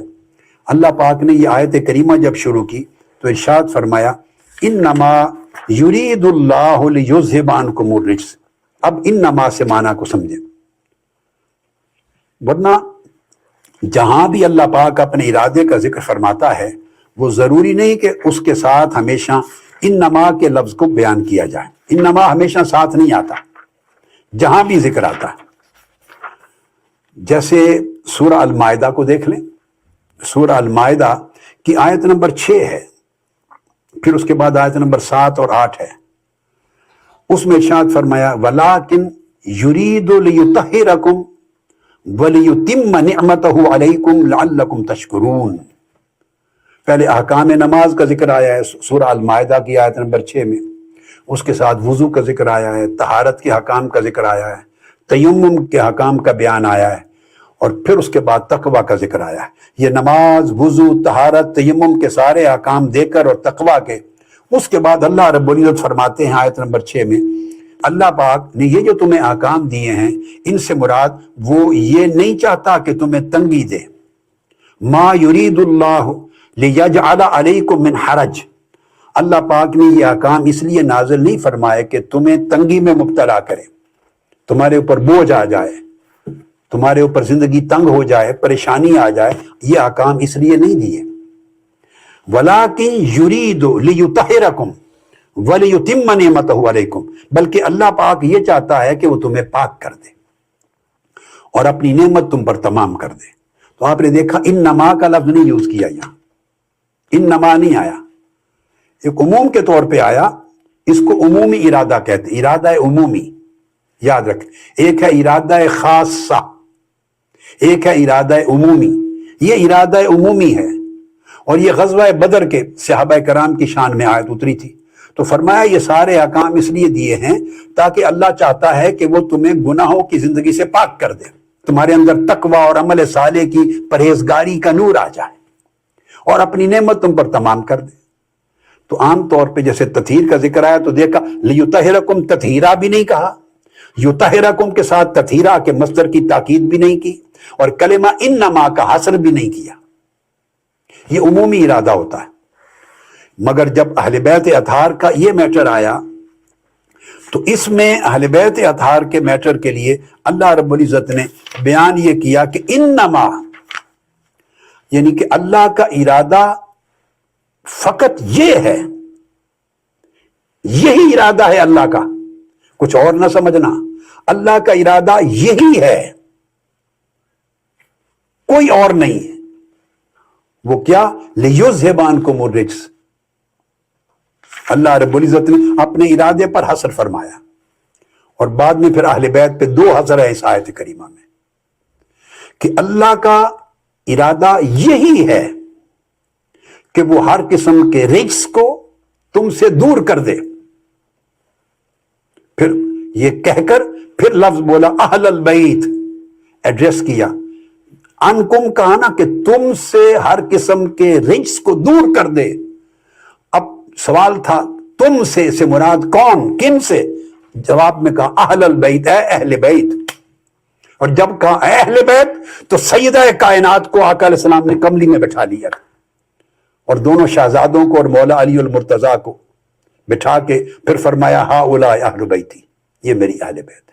اللہ پاک نے یہ آیت کریمہ جب شروع کی تو ارشاد فرمایا انما یرید اللہ لیذھب عنکم الرجس۔ اب انما سے معنی کو سمجھیں، ورنہ جہاں بھی اللہ پاک اپنے ارادے کا ذکر فرماتا ہے وہ ضروری نہیں کہ اس کے ساتھ ہمیشہ انما کے لفظ کو بیان کیا جائے۔ انما ہمیشہ ساتھ نہیں آتا، جہاں بھی ذکر آتا ہے۔ جیسے سورہ المائدہ کو دیکھ لیں، سورہ المائدہ کی آیت نمبر 6 ہے، پھر اس کے بعد آیت نمبر 7 اور 8 ہے. اس میں ارشاد فرمایا وَلَٰكِنْ يُرِيدُ لِيُطَهِّرَكُمْ وَلِيُتِمَّ نِعْمَتَهُ عَلَيْكُمْ لَعَلَّكُمْ تَشْكُرُونَ. پہلے احکام نماز کا ذکر آیا ہے سورہ المائدہ کی آیت نمبر 6 میں، اس کے ساتھ وضو کا ذکر آیا ہے، طہارت کے حکام کا ذکر آیا ہے، تیمم کے حکام کا بیان آیا ہے، اور پھر اس کے بعد تقوی کا ذکر آیا ہے. یہ نماز، وضو، طہارت، تیمم کے سارے احکام دے کر اور تقوی کے، اس کے بعد اللہ رب العزت فرماتے ہیں آیت نمبر 6 میں، اللہ پاک نے یہ جو تمہیں احکام دیے ہیں ان سے مراد وہ یہ نہیں چاہتا کہ تمہیں تنگی دے. ما یرید اللہ لیجعل علیکم من حرج، اللہ پاک نے یہ احکام اس لیے نازل نہیں فرمائے کہ تمہیں تنگی میں مبتلا کرے، تمہارے اوپر بوجھ آ جائے، تمہارے اوپر زندگی تنگ ہو جائے، پریشانی آ جائے. یہ احکام اس لیے نہیں دیے. وَلَٰكِن يُرِيدُ لِيُطَهِّرَكُمْ وَلِيُتِمَّ نِعْمَتَهُ عَلَيْكُمْ، بلکہ اللہ پاک یہ چاہتا ہے کہ وہ تمہیں پاک کر دے اور اپنی نعمت تم پر تمام کر دے. تو آپ نے دیکھا انما کا لفظ نہیں یوز کیا، یہاں انما نہیں آیا، ایک عموم کے طور پہ آیا. اس کو عمومی ارادہ کہتے ہیں، ارادہ عمومی. یاد رکھ، ایک ہے ارادہ خاصہ، ایک ہے ارادہ عمومی. یہ ارادہ عمومی ہے، اور یہ غزوہ بدر کے صحابہ کرام کی شان میں آیت اتری تھی. تو فرمایا یہ سارے احکام اس لیے دیے ہیں تاکہ اللہ چاہتا ہے کہ وہ تمہیں گناہوں کی زندگی سے پاک کر دے، تمہارے اندر تقوی اور عمل صالح کی پرہیزگاری کا نور آ جائے اور اپنی نعمت تم پر تمام کر دے. تو عام طور پہ جیسے تطہیر کا ذکر آیا تو دیکھا لیطہرکم، تطہیرہ بھی نہیں کہا، یطہرکم کے ساتھ تطہیرہ کے مصدر کی تاکید بھی نہیں کی، اور کلمہ انما کا حصر بھی نہیں کیا. یہ عمومی ارادہ ہوتا ہے. مگر جب اہل بیت اطہار کا یہ میٹر آیا تو اس میں اہل بیت اطہار کے میٹر کے لیے اللہ رب العزت نے بیان یہ کیا کہ انما، یعنی کہ اللہ کا ارادہ فقط یہ ہے، یہی ارادہ ہے اللہ کا، کچھ اور نہ سمجھنا. اللہ کا ارادہ یہی ہے، کوئی اور نہیں ہے. وہ کیا؟ لیذھب عنکم الرجس. اللہ رب العزت نے اپنے ارادے پر حصر فرمایا، اور بعد میں پھر اہل بیت پہ 2 حصر ہے اس آیت کریمہ میں کہ اللہ کا ارادہ یہی ہے کہ وہ ہر قسم کے رجس کو تم سے دور کر دے. پھر یہ کہہ کر پھر لفظ بولا اہل البیت، ایڈریس کیا. انکم کہا نا کہ تم سے ہر قسم کے رجس کو دور کر دے. اب سوال تھا تم سے مراد کون، کن سے؟ جواب میں کہا اہل البیت، اے اہل بیت. اور جب کہا اے اہل بیت تو سیدہ کائنات کو آقا علیہ السلام نے کملی میں بٹھا لیا، اور دونوں شہزادوں کو اور مولا علی المرتضیٰ کو بٹھا کے پھر فرمایا ہؤلاء اہل بیتی، یہ میری اہل بیت ہے.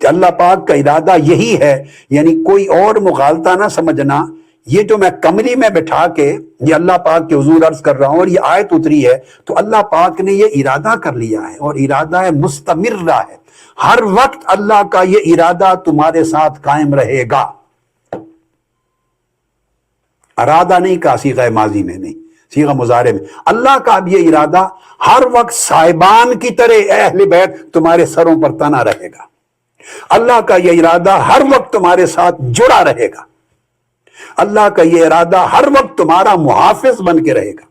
کہ اللہ پاک کا ارادہ یہی ہے، یعنی کوئی اور مغالطہ نہ سمجھنا. یہ جو میں کمری میں بٹھا کے یہ اللہ پاک کے حضور عرض کر رہا ہوں اور یہ آیت اتری ہے، تو اللہ پاک نے یہ ارادہ کر لیا ہے، اور ارادہ مستمرہ ہے. ہر وقت اللہ کا یہ ارادہ تمہارے ساتھ قائم رہے گا. ارادہ نہیں کہا صیغہ ماضی میں، نہیں، صیغہ مضارع میں. اللہ کا اب یہ ارادہ ہر وقت صاحبان کی طرح اے اہل بیت تمہارے سروں پر تنا رہے گا. اللہ کا یہ ارادہ ہر وقت تمہارے ساتھ جڑا رہے گا. اللہ کا یہ ارادہ ہر وقت تمہارا محافظ بن کے رہے گا.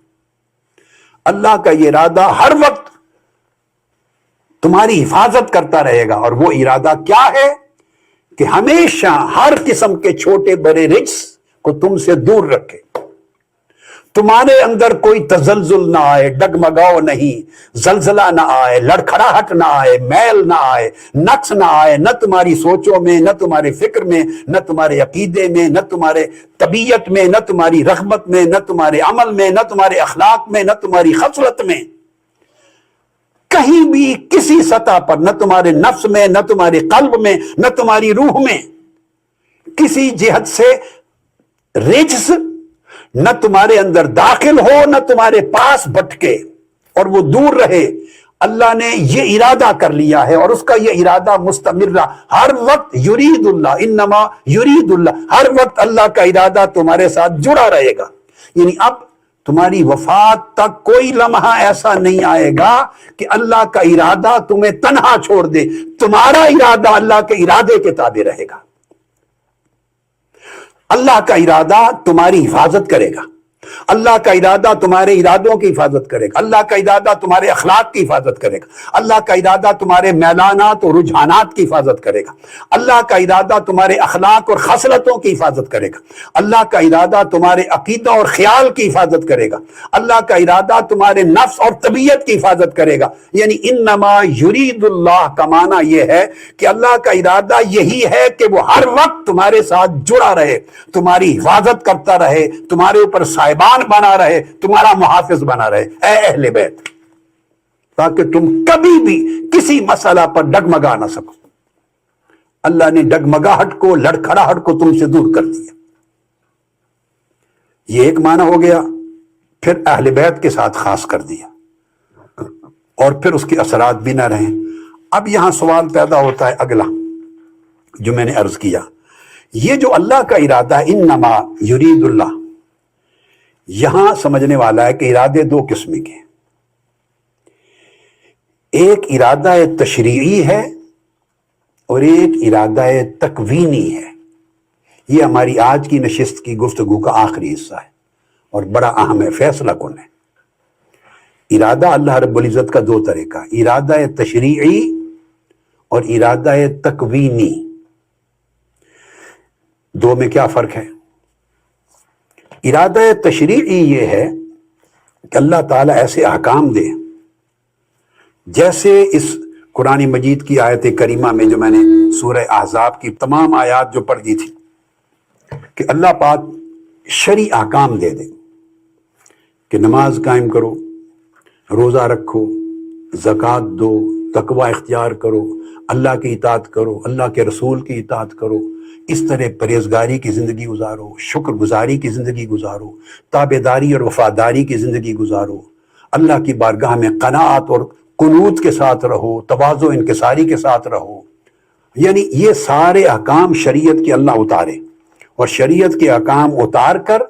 اللہ کا یہ ارادہ ہر وقت تمہاری حفاظت کرتا رہے گا. اور وہ ارادہ کیا ہے کہ ہمیشہ ہر قسم کے چھوٹے بڑے رجس کو تم سے دور رکھے. تمہارے اندر کوئی تزلزل نہ آئے، ڈگمگاؤ نہیں، زلزلہ نہ آئے، لڑکھڑاہٹ نہ آئے، میل نہ آئے، نقص نہ آئے، نہ تمہاری سوچوں میں، نہ تمہارے فکر میں، نہ تمہارے عقیدے میں، نہ تمہارے طبیعت میں، نہ تمہاری رغبت میں، نہ تمہارے عمل میں، نہ تمہارے اخلاق میں، نہ تمہاری خصلت میں. کہیں بھی کسی سطح پر، نہ تمہارے نفس میں، نہ تمہارے قلب میں، نہ تمہاری روح میں کسی جہت سے رجس نہ تمہارے اندر داخل ہو، نہ تمہارے پاس بٹکے اور وہ دور رہے. اللہ نے یہ ارادہ کر لیا ہے اور اس کا یہ ارادہ مستمر رہا ہر وقت، یرید اللہ، انما یرید اللہ، ہر وقت اللہ کا ارادہ تمہارے ساتھ جڑا رہے گا. یعنی اب تمہاری وفات تک کوئی لمحہ ایسا نہیں آئے گا کہ اللہ کا ارادہ تمہیں تنہا چھوڑ دے. تمہارا ارادہ اللہ کے ارادے کے تابع رہے گا. اللہ کا ارادہ تمہاری حفاظت کرے گا. اللہ کا ارادہ تمہارے ارادوں کی حفاظت کرے گا. اللہ کا ارادہ تمہارے اخلاق کی حفاظت کرے گا. اللہ کا ارادہ تمہارے میلانات اور رجحانات کی حفاظت کرے گا. اللہ کا ارادہ تمہارے اخلاق اور خصلتوں کی حفاظت کرے گا. اللہ کا ارادہ تمہارے عقیدہ اور خیال کی حفاظت کرے گا. اللہ کا ارادہ تمہارے نفس اور طبیعت کی حفاظت کرے گا. یعنی انما یرید اللہ کا معنی یہ ہے کہ اللہ کا ارادہ یہی ہے کہ وہ ہر وقت تمہارے ساتھ جڑا رہے، تمہاری حفاظت کرتا رہے، تمہارے اوپر صاحبان بنا رہے، تمہارا محافظ بنا رہے، اے اہل بیت، تاکہ تم کبھی بھی کسی مسئلہ پر ڈگمگا نہ سکو. اللہ نے ڈگمگاہٹ کو، لڑکھڑاہٹ کو تم سے دور کر دیا. یہ ایک معنی ہو گیا. پھر اہل بیت کے ساتھ خاص کر دیا اور پھر اس کے اثرات بھی نہ رہیں. اب یہاں سوال پیدا ہوتا ہے اگلا جو میں نے عرض کیا، یہ جو اللہ کا ارادہ ہے انما یرید اللہ، یہاں سمجھنے والا ہے کہ ارادے دو قسم کے ہیں. ایک ارادہ تشریعی ہے اور ایک ارادہ تکوینی ہے. یہ ہماری آج کی نشست کی گفتگو کا آخری حصہ ہے اور بڑا اہم ہے، فیصلہ کن ہے. ارادہ اللہ رب العزت کا دو طرح کا، ارادہ تشریعی اور ارادہ تکوینی. دو میں کیا فرق ہے؟ ارادہ تشریعی یہ ہے کہ اللہ تعالیٰ ایسے احکام دے، جیسے اس قرآن مجید کی آیت کریمہ میں جو میں نے سورہ احزاب کی تمام آیات جو پڑھ دی تھی، کہ اللہ پاک شرعی احکام دے دے کہ نماز قائم کرو، روزہ رکھو، زکوٰۃ دو، تقوی اختیار کرو، اللہ کی اطاعت کرو، اللہ کے رسول کی اطاعت کرو، اس طرح پرہیزگاری کی زندگی گزارو، شکر گزاری کی زندگی گزارو، تابعداری اور وفاداری کی زندگی گزارو، اللہ کی بارگاہ میں قناعت اور قنوت کے ساتھ رہو، تواضع و انکساری کے ساتھ رہو. یعنی یہ سارے احکام شریعت کے اللہ اتارے، اور شریعت کے احکام اتار کر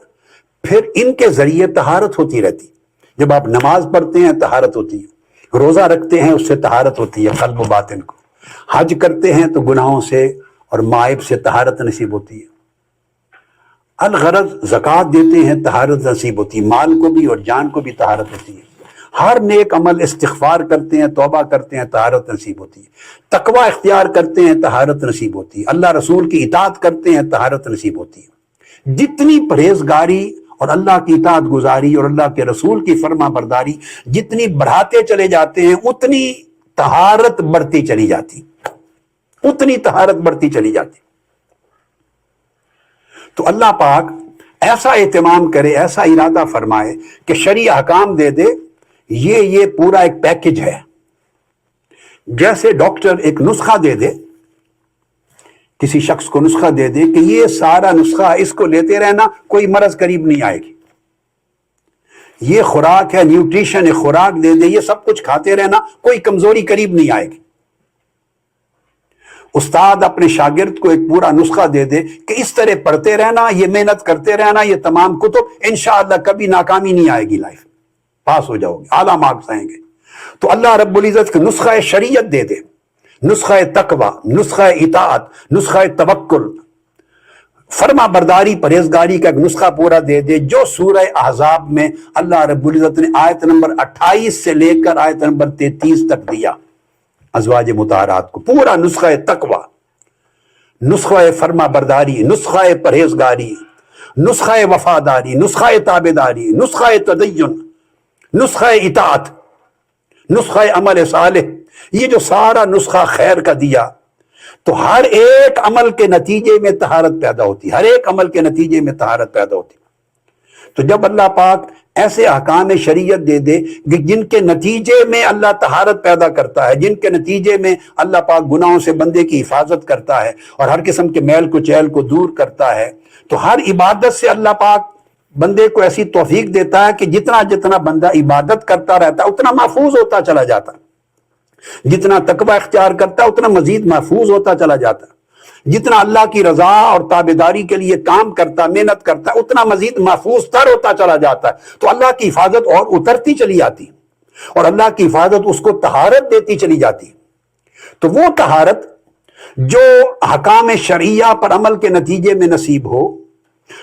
پھر ان کے ذریعے طہارت ہوتی رہتی. جب آپ نماز پڑھتے ہیں طہارت ہوتی ہے، روزہ رکھتے ہیں اس سے طہارت ہوتی ہے قلب و باطن کو، حج کرتے ہیں تو گناہوں سے اور مائب سے طہارت نصیب ہوتی ہے، الغرض زکوٰۃ دیتے ہیں طہارت نصیب ہوتی ہے، مال کو بھی اور جان کو بھی طہارت ہوتی ہے. ہر نیک عمل استغفار کرتے ہیں، توبہ کرتے ہیں، طہارت نصیب ہوتی ہے. تقوی اختیار کرتے ہیں، طہارت نصیب ہوتی ہے. اللہ رسول کی اطاعت کرتے ہیں، طہارت نصیب ہوتی ہے. جتنی پرہیزگاری اور اللہ کی اطاعت گزاری اور اللہ کے رسول کی فرما برداری جتنی بڑھاتے چلے جاتے ہیں، اتنی طہارت بڑھتی چلی جاتی، اتنی طہارت بڑھتی چلی جاتی. تو اللہ پاک ایسا اہتمام کرے، ایسا ارادہ فرمائے کہ شرعی احکام دے دے. یہ پورا ایک پیکج ہے. جیسے ڈاکٹر ایک نسخہ دے دے، کسی شخص کو نسخہ دے دے کہ یہ سارا نسخہ اس کو لیتے رہنا، کوئی مرض قریب نہیں آئے گی. یہ خوراک ہے، نیوٹریشن ہے، خوراک دے دے، یہ سب کچھ کھاتے رہنا، کوئی کمزوری قریب نہیں آئے گی. استاد اپنے شاگرد کو ایک پورا نسخہ دے دے کہ اس طرح پڑھتے رہنا، یہ محنت کرتے رہنا، یہ تمام کتب، انشاءاللہ کبھی ناکامی نہیں آئے گی، لائف پاس ہو جاؤ گے، اعلیٰ مارکس آئیں گے. تو اللہ رب العزت کا نسخہ شریعت دے دے، نسخہ تقوی، نسخہ اطاعت، نسخہ توکل، فرما برداری، پرہیزگاری کا ایک نسخہ پورا دے دے، جو سورہ احزاب میں اللہ رب العزت نے آیت نمبر 28 سے لے کر آیت نمبر 33 تک دیا. ازواج مطہرات کو پورا نسخہ تقوی، نسخہ فرما برداری، نسخہ پرہیزگاری، نسخہ وفاداری، نسخہ تابعداری، نسخہ تدین، نسخہ اطاعت، نسخہ عمل صالح، یہ جو سارا نسخہ خیر کا دیا، تو ہر ایک عمل کے نتیجے میں طہارت پیدا ہوتی، ہر ایک عمل کے نتیجے میں طہارت پیدا ہوتی. تو جب اللہ پاک ایسے احکام شریعت دے دے کہ جن کے نتیجے میں اللہ طہارت پیدا کرتا ہے، جن کے نتیجے میں اللہ پاک گناہوں سے بندے کی حفاظت کرتا ہے اور ہر قسم کے میل کچیل کو دور کرتا ہے، تو ہر عبادت سے اللہ پاک بندے کو ایسی توفیق دیتا ہے کہ جتنا جتنا بندہ عبادت کرتا رہتا ہے اتنا محفوظ ہوتا چلا جاتا. جتنا تقوی اختیار کرتا ہے اتنا مزید محفوظ ہوتا چلا جاتا ہے، جتنا اللہ کی رضا اور تابعداری کے لیے کام کرتا محنت کرتا ہے اتنا مزید محفوظ تر ہوتا چلا جاتا ہے، تو اللہ کی حفاظت اور اترتی چلی جاتی اور اللہ کی حفاظت اس کو طہارت دیتی چلی جاتی۔ تو وہ طہارت جو احکام شرعیہ پر عمل کے نتیجے میں نصیب ہو،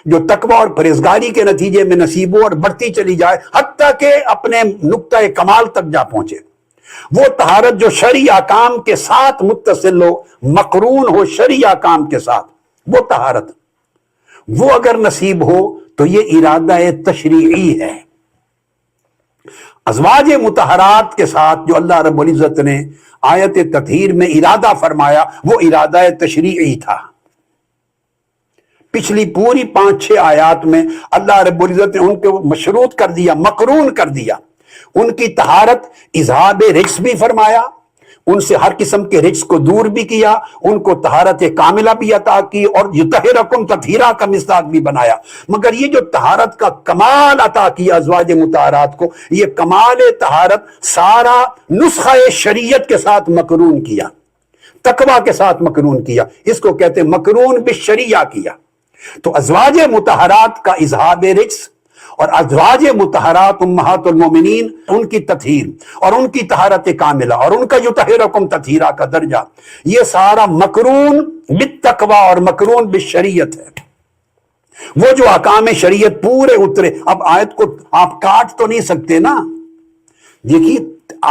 جو تقوی اور پرہیزگاری کے نتیجے میں نصیب ہو اور بڑھتی چلی جائے حتیٰ کہ اپنے نقطہ کمال تک جا پہنچے، وہ طہارت جو شرعی احکام کے ساتھ متصل ہو، مقرون ہو شرعی احکام کے ساتھ، وہ طہارت وہ اگر نصیب ہو تو یہ ارادہ تشریعی ہے۔ ازواج مطہرات کے ساتھ جو اللہ رب العزت نے آیت تطہیر میں ارادہ فرمایا وہ ارادہ تشریعی تھا۔ پچھلی پوری 5-6 آیات میں اللہ رب العزت نے ان کو مشروط کر دیا، مقرون کر دیا، ان کی طہارت اذہاب رجس بھی فرمایا، ان سے ہر قسم کے رجس کو دور بھی کیا، ان کو طہارت کاملہ بھی عطا کی اور یطہرکم تطہیرا کا مصداق بھی بنایا۔ مگر یہ جو طہارت کا کمال عطا کیا ازواج مطہرات کو، یہ کمال طہارت سارا نسخہ شریعت کے ساتھ مقرون کیا، تقوی کے ساتھ مقرون کیا، اس کو کہتے ہیں مقرون بالشریعہ کیا۔ تو ازواج مطہرات کا اذہاب رجس اور ازواج مطہرات امہات المومنین ان کی تطہیر اور ان کی طہارت کاملہ اور ان کا یطہرکم تطہیرا کا درجہ، یہ سارا مقرون بالتقوی اور مقرون بالشریعت ہے۔ وہ جو احکام شریعت پورے اترے، اب آیت کو آپ کاٹ تو نہیں سکتے نا، دیکھیے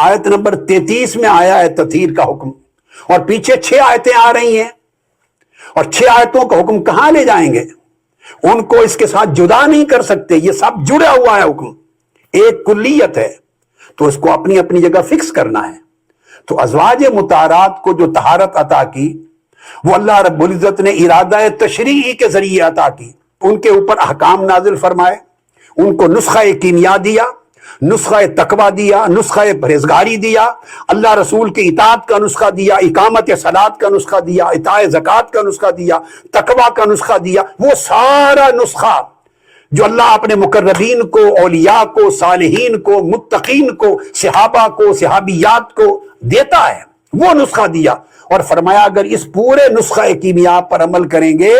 آیت نمبر 33 میں آیا ہے تطہیر کا حکم اور پیچھے 6 آیتیں آ رہی ہیں، اور 6 آیتوں کا حکم کہاں لے جائیں گے؟ ان کو اس کے ساتھ جدا نہیں کر سکتے، یہ سب جڑا ہوا ہے حکم، ایک کلیت ہے، تو اس کو اپنی اپنی جگہ فکس کرنا ہے۔ تو ازواج مطہرات کو جو طہارت عطا کی وہ اللہ رب العزت نے ارادہ تشریعی کے ذریعے عطا کی، ان کے اوپر احکام نازل فرمائے، ان کو نسخہ کیمیا دیا، نسخہ تقوی دیا، نسخہ پرہیزگاری دیا، اللہ رسول کے اطاعت کا نسخہ دیا، اقامت صلاۃ کا نسخہ دیا، اطاع زکوٰۃ کا نسخہ دیا، تقوی کا نسخہ دیا، وہ سارا نسخہ جو اللہ اپنے مقربین کو، اولیاء کو، صالحین کو، متقین کو، صحابہ کو، صحابیات کو دیتا ہے، وہ نسخہ دیا اور فرمایا اگر اس پورے نسخہ کیمیا پر عمل کریں گے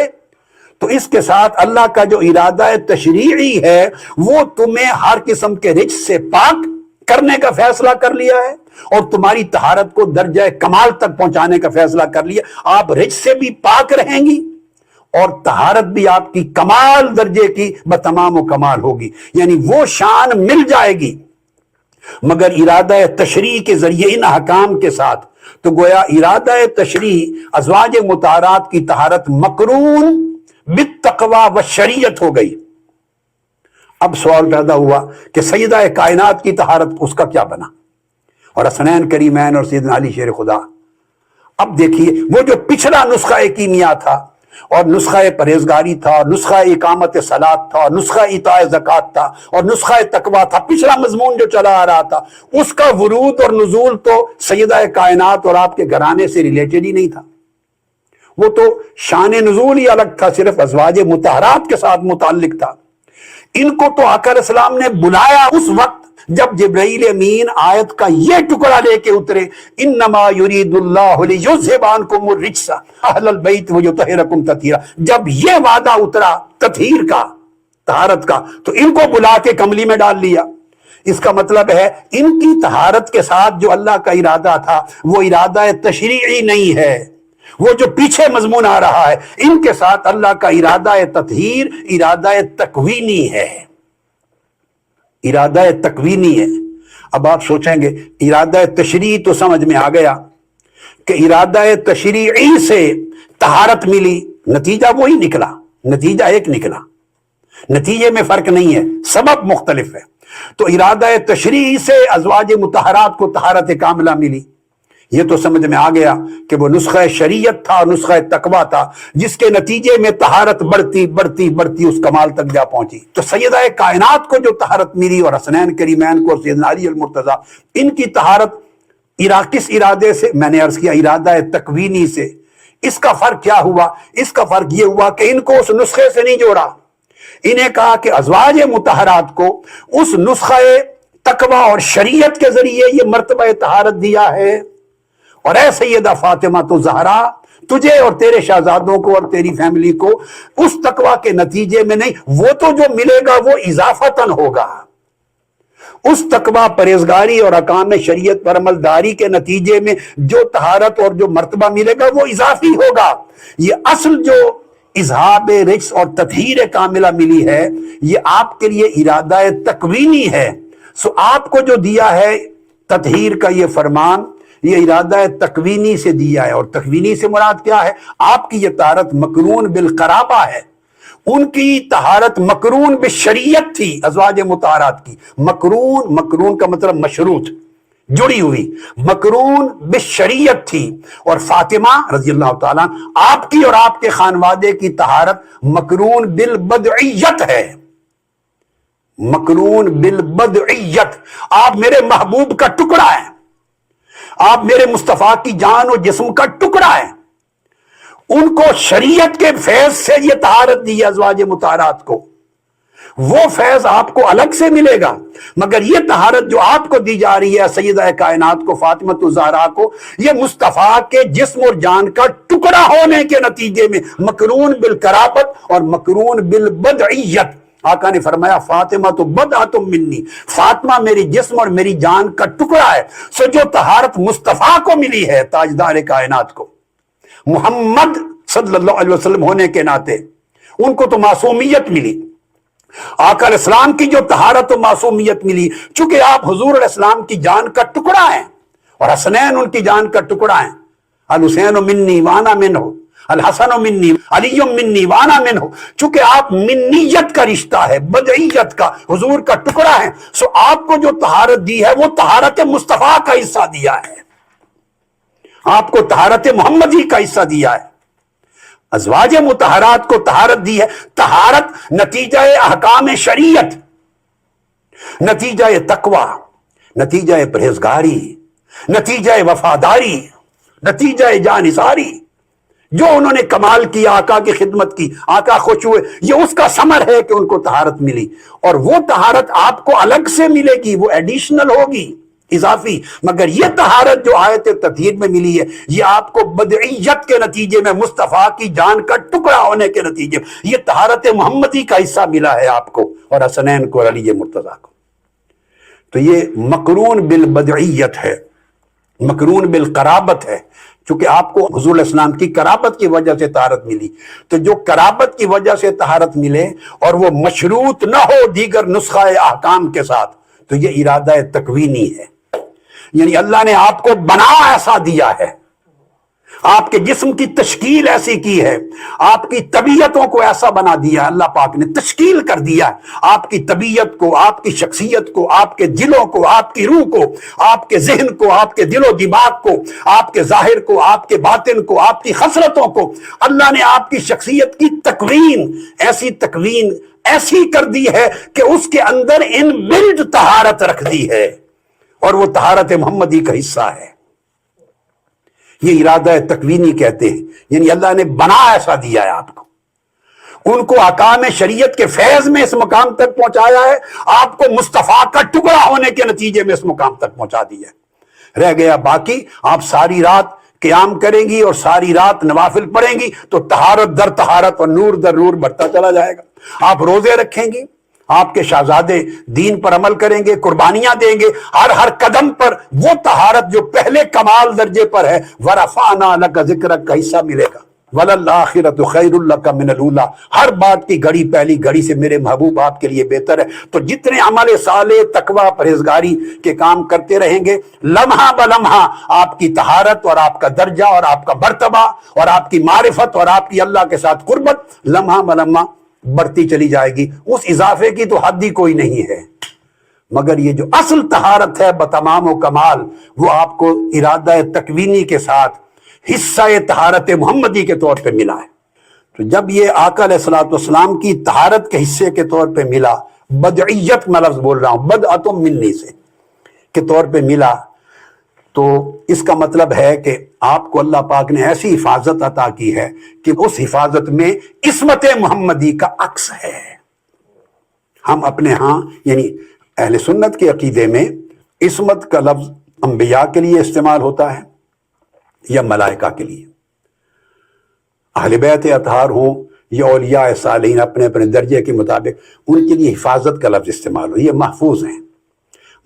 تو اس کے ساتھ اللہ کا جو ارادہ تشریعی ہے وہ تمہیں ہر قسم کے رجس سے پاک کرنے کا فیصلہ کر لیا ہے اور تمہاری طہارت کو درجہ کمال تک پہنچانے کا فیصلہ کر لیا۔ آپ رجس سے بھی پاک رہیں گی اور طہارت بھی آپ کی کمال درجے کی بتمام و کمال ہوگی، یعنی وہ شان مل جائے گی مگر ارادہ تشریع کے ذریعے ان احکام کے ساتھ۔ تو گویا ارادہ تشریع ازواج مطہرات کی طہارت مقرون بالتقوی و شریعت ہو گئی۔ اب سوال پیدا ہوا کہ سیدہ کائنات کی طہارت اس کا کیا بنا، اور حسنین کریمین اور سیدنا علی شیر خدا۔ اب دیکھیے وہ جو پچھلا نسخہ کیمیا تھا اور نسخہ پرہیزگاری تھا اور نسخہ اقامت صلاۃ تھا اور نسخہ اطاع زکوٰۃ تھا اور نسخہ تقوی تھا، پچھلا مضمون جو چلا آ رہا تھا اس کا ورود اور نزول تو سیدہ کائنات اور آپ کے گھرانے سے ریلیٹڈ ہی نہیں تھا، وہ تو شان نزول ہی الگ تھا، صرف ازواج مطہرات کے ساتھ متعلق تھا۔ ان کو تو آقا علیہ السلام نے بلایا اس وقت جب جبرائیل امین آیت کا یہ ٹکڑا لے کے اترے، انما یرید اللہ لیذھب عنکم الرجس اہل البیت ویطہرکم تطہیرا، جب یہ وعدہ اترا تطہیر کا، طہارت کا، تو ان کو بلا کے کملی میں ڈال لیا۔ اس کا مطلب ہے ان کی طہارت کے ساتھ جو اللہ کا ارادہ تھا وہ ارادہ تشریعی نہیں ہے، وہ جو پیچھے مضمون آ رہا ہے ان کے ساتھ اللہ کا ارادہ تطہیر ارادہ تکوینی ہے، ارادہ تکوینی ہے۔ اب آپ سوچیں گے ارادہ تشریعی تو سمجھ میں آ گیا کہ ارادہ تشریعی سے طہارت ملی، نتیجہ وہی نکلا، نتیجہ ایک نکلا، نتیجے میں فرق نہیں ہے، سبب مختلف ہے۔ تو ارادہ تشریعی سے ازواج مطہرات کو طہارت کاملہ ملی، یہ تو سمجھ میں آ گیا کہ وہ نسخہ شریعت تھا، نسخہ تقوی تھا، جس کے نتیجے میں طہارت بڑھتی بڑھتی بڑھتی اس کمال تک جا پہنچی۔ تو سیدہ کائنات کو جو طہارت ملی اور حسنین کریمین کو، سیدنا علی المرتضیٰ، ان کی طہارت کس ارادے سے؟ میں نے عرض کیا ارادہ تکوینی سے۔ اس کا فرق کیا ہوا؟ اس کا فرق یہ ہوا کہ ان کو اس نسخے سے نہیں جوڑا، انہیں کہا کہ ازواج مطہرات کو اس نسخہ تقوی اور شریعت کے ذریعے یہ مرتبہ طہارت دیا ہے، اور اے سیدہ فاطمہ تو زہرا، تجھے اور تیرے شہزادوں کو اور تیری فیملی کو اس تقوی کے نتیجے میں نہیں، وہ تو جو ملے گا وہ اضافتاً ہوگا، اس تقوی پرہیزگاری اور احکام شریعت پر عمل داری کے نتیجے میں جو طہارت اور جو مرتبہ ملے گا وہ اضافی ہوگا۔ یہ اصل جو اذہاب رجس اور تطہیر کاملہ ملی ہے یہ آپ کے لیے ارادہ تکوینی ہے۔ سو آپ کو جو دیا ہے تطہیر کا یہ فرمان، یہ ارادہ تکوینی سے دیا ہے، اور تکوینی سے مراد کیا ہے؟ آپ کی یہ طہارت مقرون بالقرابہ ہے، ان کی طہارت مقرون بالشریعت تھی، ازواج مطہرات کی۔ مقرون کا مطلب مشروط، جڑی ہوئی، مقرون بالشریعت تھی۔ اور فاطمہ رضی اللہ تعالیٰ آپ کی اور آپ کے خانوادے کی طہارت مقرون بالبدعیت ہے، مقرون بالبدعیت۔ آپ میرے محبوب کا ٹکڑا ہے، آپ میرے مصطفیٰ کی جان و جسم کا ٹکڑا ہے۔ ان کو شریعت کے فیض سے یہ طہارت دی ہے ازواج مطہرات کو، وہ فیض آپ کو الگ سے ملے گا، مگر یہ طہارت جو آپ کو دی جا رہی ہے سیدہ کائنات کو، فاطمہ الزہرا کو، یہ مصطفیٰ کے جسم اور جان کا ٹکڑا ہونے کے نتیجے میں مقرون بالقرابت اور مقرون بالبدعیت۔ آقا نے فرمایا فاطمہ تو بدعۃ منی، فاطمہ میری جسم اور میری جان کا ٹکڑا ہے۔ سو جو طہارت مصطفیٰ کو ملی ہے، تاجدار کائنات کو، محمد صلی اللہ علیہ وسلم ہونے کے ناطے ان کو تو معصومیت ملی، آقا علیہ السلام کی جو طہارت و معصومیت ملی، چونکہ آپ حضور علیہ السلام کی جان کا ٹکڑا ہیں اور حسنین ان کی جان کا ٹکڑا ہیں، الحسین منی وانا منہ، الحسن منی علی منی وانا منہ، چونکہ آپ منیت کا رشتہ ہے، بدعیت کا، حضور کا ٹکڑا ہے، سو آپ کو جو طہارت دی ہے وہ طہارت مصطفیٰ کا حصہ دیا ہے، آپ کو طہارت محمدی کا حصہ دیا ہے، ازواج مطہرات کو طہارت دی ہے۔ طہارت نتیجہ احکام شریعت، نتیجہ تقوی، نتیجہ پرہیزگاری، نتیجہ وفاداری، نتیجہ جانثاری، جو انہوں نے کمال کیا، آقا کی خدمت کی، آقا خوش ہوئے، یہ اس کا ثمر ہے کہ ان کو طہارت ملی، اور وہ طہارت آپ کو الگ سے ملے گی، وہ ایڈیشنل ہوگی، اضافی۔ مگر یہ طہارت جو آیت تطہیر میں ملی ہے یہ آپ کو بدعیت کے نتیجے میں، مصطفیٰ کی جان کا ٹکڑا ہونے کے نتیجے میں، یہ طہارت محمدی کا حصہ ملا ہے آپ کو اور حسنین کو اور علی مرتضیٰ کو۔ تو یہ مقرون بالبدعیت ہے، مقرون بالقرابت ہے، چونکہ آپ کو حضور علیہ السلام کی قرابت کی وجہ سے طہارت ملی۔ تو جو قرابت کی وجہ سے طہارت ملے اور وہ مشروط نہ ہو دیگر نسخہ احکام کے ساتھ، تو یہ ارادہ تکوینی ہے، یعنی اللہ نے آپ کو بنا ایسا دیا ہے، آپ کے جسم کی تشکیل ایسی کی ہے، آپ کی طبیعتوں کو ایسا بنا دیا، اللہ پاک نے تشکیل کر دیا آپ کی طبیعت کو، آپ کی شخصیت کو، آپ کے دلوں کو، آپ کی روح کو، آپ کے ذہن کو، آپ کے دل و دماغ کو، آپ کے ظاہر کو، آپ کے باطن کو، آپ کی خصلتوں کو، اللہ نے آپ کی شخصیت کی تکوین ایسی کر دی ہے کہ اس کے اندر ان بلڈ طہارت رکھ دی ہے، اور وہ طہارت محمدی کا حصہ ہے۔ یہ ارادہ تکوینی کہتے ہیں، یعنی اللہ نے بنا ایسا دیا ہے آپ کو، ان کو احکام شریعت کے فیض میں اس مقام تک پہنچایا ہے، آپ کو مصطفیٰ کا ٹکڑا ہونے کے نتیجے میں اس مقام تک پہنچا دیا ہے۔ رہ گیا باقی، آپ ساری رات قیام کریں گی اور ساری رات نوافل پڑھیں گی تو طہارت در طہارت اور نور در نور بڑھتا چلا جائے گا۔ آپ روزے رکھیں گی، آپ کے شہزادے دین پر عمل کریں گے، قربانیاں دیں گے، ہر قدم پر وہ طہارت جو پہلے کمال درجے پر ہے، وَرَفَعْنَا لَكَ ذِكْرَكَ کا حصہ ملے گا۔ وَلَلْآخِرَةُ خَيْرٌ لَكَ مِنَ الْأُولَىٰ، ہر بات کی گھڑی پہلی گھڑی سے میرے محبوب آپ کے لیے بہتر ہے۔ تو جتنے عمل صالح، تقوی، پرہیزگاری کے کام کرتے رہیں گے، لمحہ بلمحہ آپ کی طہارت اور آپ کا درجہ اور آپ کا مرتبہ اور آپ کی معرفت اور آپ کی اللہ کے ساتھ قربت لمحہ بلمحہ بڑھتی چلی جائے گی۔ اس اضافے کی تو حد ہی کوئی نہیں ہے، مگر یہ جو اصل طہارت ہے بتمام و کمال، وہ آپ کو ارادہ تکوینی کے ساتھ حصہ طہارت محمدی کے طور پہ ملا ہے۔ تو جب یہ آقا علیہ الصلوۃ والسلام کی طہارت کے حصے کے طور پہ ملا، بدعیت میں لفظ بول رہا ہوں، بدعۃ منی سے کے طور پہ ملا، تو اس کا مطلب ہے کہ آپ کو اللہ پاک نے ایسی حفاظت عطا کی ہے کہ اس حفاظت میں عصمت محمدی کا عکس ہے۔ ہم اپنے ہاں یعنی اہل سنت کے عقیدے میں عصمت کا لفظ انبیاء کے لیے استعمال ہوتا ہے، یا ملائکہ کے لیے. اہل بیت اطہار ہوں یا اولیاء صالحین اپنے اپنے درجے کے مطابق ان کے لیے حفاظت کا لفظ استعمال ہو. یہ محفوظ ہیں.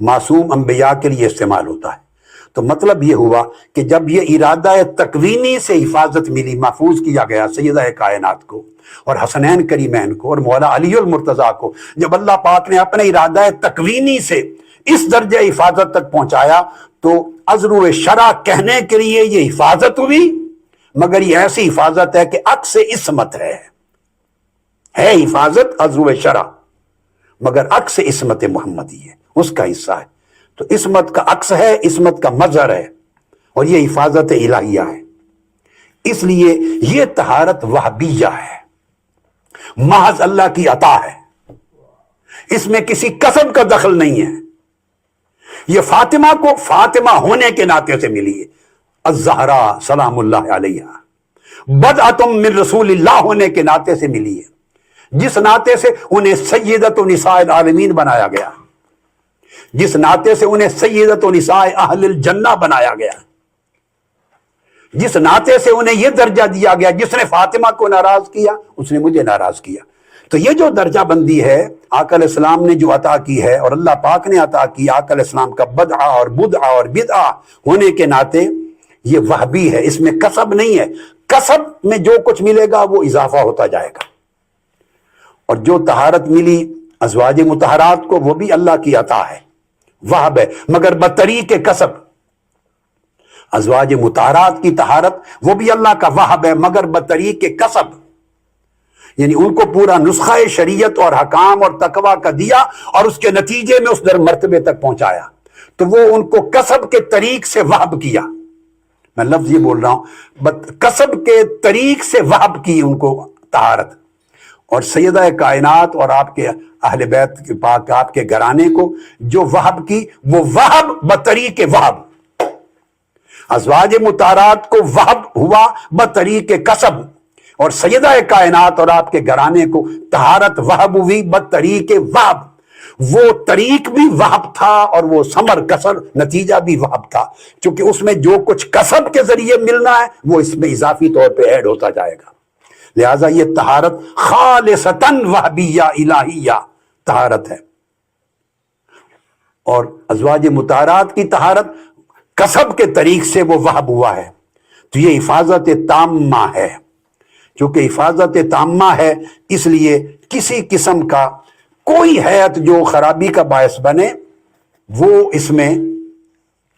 معصوم انبیاء کے لیے استعمال ہوتا ہے. تو مطلب یہ ہوا کہ جب یہ ارادہ تکوینی سے حفاظت ملی، محفوظ کیا گیا سیدہ کائنات کو اور حسنین کریمین کو اور مولا علی المرتضیٰ کو، جب اللہ پاک نے اپنے ارادہ تکوینی سے اس درجہ حفاظت تک پہنچایا تو عذر شرع کہنے کے لیے یہ حفاظت ہوئی، مگر یہ ایسی حفاظت ہے کہ عکس عصمت ہے حفاظت عذر شرع، مگر عکس عصمت محمدی ہے، اس کا حصہ ہے. تو عصمت کا عکس ہے، عصمت کا مظہر ہے، اور یہ حفاظت الہیہ ہے. اس لیے یہ طہارت وہابیہ ہے، محض اللہ کی عطا ہے، اس میں کسی کسب کا دخل نہیں ہے. یہ فاطمہ کو فاطمہ ہونے کے ناطے سے ملی ہے، الزہرا سلام اللہ علیہا، بدعۃ من رسول اللہ ہونے کے ناطے سے ملی ہے، جس ناطے سے انہیں سیدۃ نساء العالمین بنایا گیا، جس ناطے سے انہیں سیدۃ نساء اہل الجنہ بنایا گیا، جس ناطے سے انہیں یہ درجہ دیا گیا. جس نے فاطمہ کو ناراض کیا اس نے مجھے ناراض کیا. تو یہ جو درجہ بندی ہے آقا علیہ السلام نے جو عطا کی ہے اور اللہ پاک نے عطا کی آقا علیہ السلام کا بدعہ اور بدعہ اور بدعہ ہونے کے ناطے، یہ وہبی ہے، اس میں کسب نہیں ہے. کسب میں جو کچھ ملے گا وہ اضافہ ہوتا جائے گا. اور جو طہارت ملی ازواج مطہرات کو وہ بھی اللہ کی عطا ہے، وہب ہے، مگر بطریق کسب. ازواج مطہرات کی طہارت وہ بھی اللہ کا وہب ہے، مگر بطریق کسب. یعنی ان کو پورا نسخہ شریعت اور حکام اور تقوی کا دیا اور اس کے نتیجے میں اس در مرتبے تک پہنچایا، تو وہ ان کو کسب کے طریق سے وہب کیا. میں لفظ یہ بول رہا ہوں، کسب کے طریق سے وہب کی ان کو طہارت. اور سیدہ کائنات اور آپ کے اہل بیت کے پاک آپ کے گھرانے کو جو وہب کی، وہ وہب بطریق وہب. ازواج مطہرات کو وہب ہوا بطریق کسب، اور سیدہ کائنات اور آپ کے گھرانے کو طہارت وہب ہوئی بطریق وہب. وہ طریق بھی وہب تھا اور وہ ثمر کسر نتیجہ بھی وہب تھا، چونکہ اس میں جو کچھ کسب کے ذریعے ملنا ہے وہ اس میں اضافی طور پہ ایڈ ہوتا جائے گا. لہذا یہ طہارت خالصتاً وہبیہ الہیہ طہارت ہے. اور ازواج مطہرات کی طہارت کسب کے طریق سے وہ وہب ہوا ہے. تو یہ حفاظت تامہ ہے. چونکہ حفاظت تامہ ہے اس لیے کسی قسم کا کوئی حیت جو خرابی کا باعث بنے وہ اس میں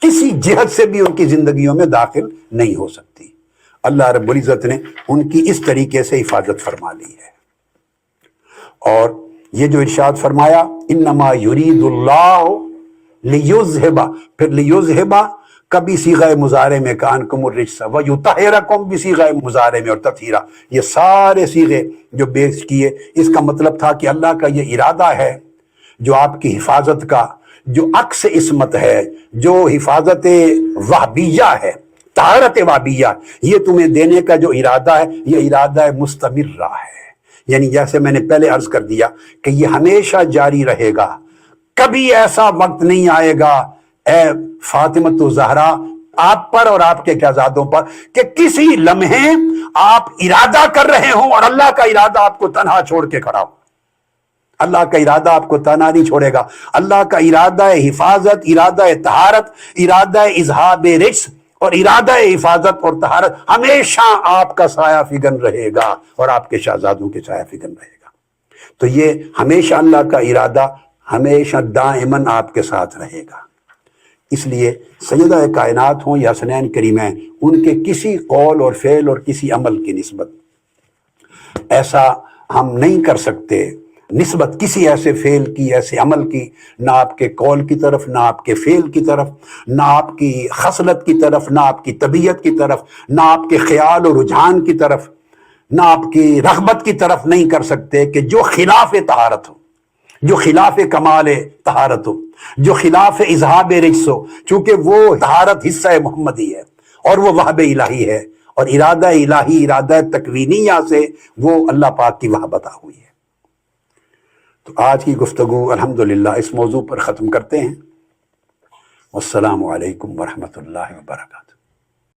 کسی جہت سے بھی ان کی زندگیوں میں داخل نہیں ہو سکتی. اللہ رب العزت نے ان کی اس طریقے سے حفاظت فرما لی ہے. اور یہ جو ارشاد فرمایا انما یرید اللہ لیذہب، پھر لیذہب کبھی صیغہ مضارع میں کانکم الرجس ویطہرکم بھی صیغہ مضارع میں اور تطہیرہ، یہ سارے صیغے جو بیس کیے اس کا مطلب تھا کہ اللہ کا یہ ارادہ ہے جو آپ کی حفاظت کا، جو عکس عصمت ہے، جو حفاظت وہبیہ ہے، طہارت وہبیہ، یہ تمہیں دینے کا جو ارادہ ہے یہ ارادہ مستمرہ ہے. یعنی جیسے میں نے پہلے عرض کر دیا کہ یہ ہمیشہ جاری رہے گا. کبھی ایسا وقت نہیں آئے گا اے فاطمہ زہرا آپ پر اور آپ کے شہزادوں پر کہ کسی لمحے آپ ارادہ کر رہے ہوں اور اللہ کا ارادہ آپ کو تنہا چھوڑ کے کھڑا ہو. اللہ کا ارادہ آپ کو تنہا نہیں چھوڑے گا. اللہ کا ارادہ حفاظت، ارادہ طہارت، ارادہ اذہاب رجس اور ارادہ حفاظت اور طہارت ہمیشہ آپ کا سایہ فگن رہے گا اور آپ کے شہزادوں کے سایہ فگن رہے گا. تو یہ ہمیشہ اللہ کا ارادہ ہمیشہ دائماً آپ کے ساتھ رہے گا. اس لیے سیدہ کائنات ہوں یا حسنین کریمین، ان کے کسی قول اور فعل اور کسی عمل کی نسبت ایسا ہم نہیں کر سکتے، نسبت کسی ایسے فعل کی، ایسے عمل کی، نہ آپ کے قول کی طرف، نہ آپ کے فعل کی طرف، نہ آپ کی خصلت کی طرف، نہ آپ کی طبیعت کی طرف، نہ آپ کے خیال و رجحان کی طرف، نہ آپ کی رغبت کی طرف نہیں کر سکتے کہ جو خلاف طہارت ہو، جو خلاف کمال طہارت ہو، جو خلاف اذہاب رجس ہو. چونکہ وہ طہارت حصہ محمدی ہے اور وہ وہب الہی ہے، اور ارادہ الہی، ارادہ تکوینیہ سے وہ اللہ پاک کی وہبت ہوئی ہے. تو آج کی گفتگو الحمدللہ اس موضوع پر ختم کرتے ہیں. والسلام علیکم ورحمۃ اللہ وبرکاتہ.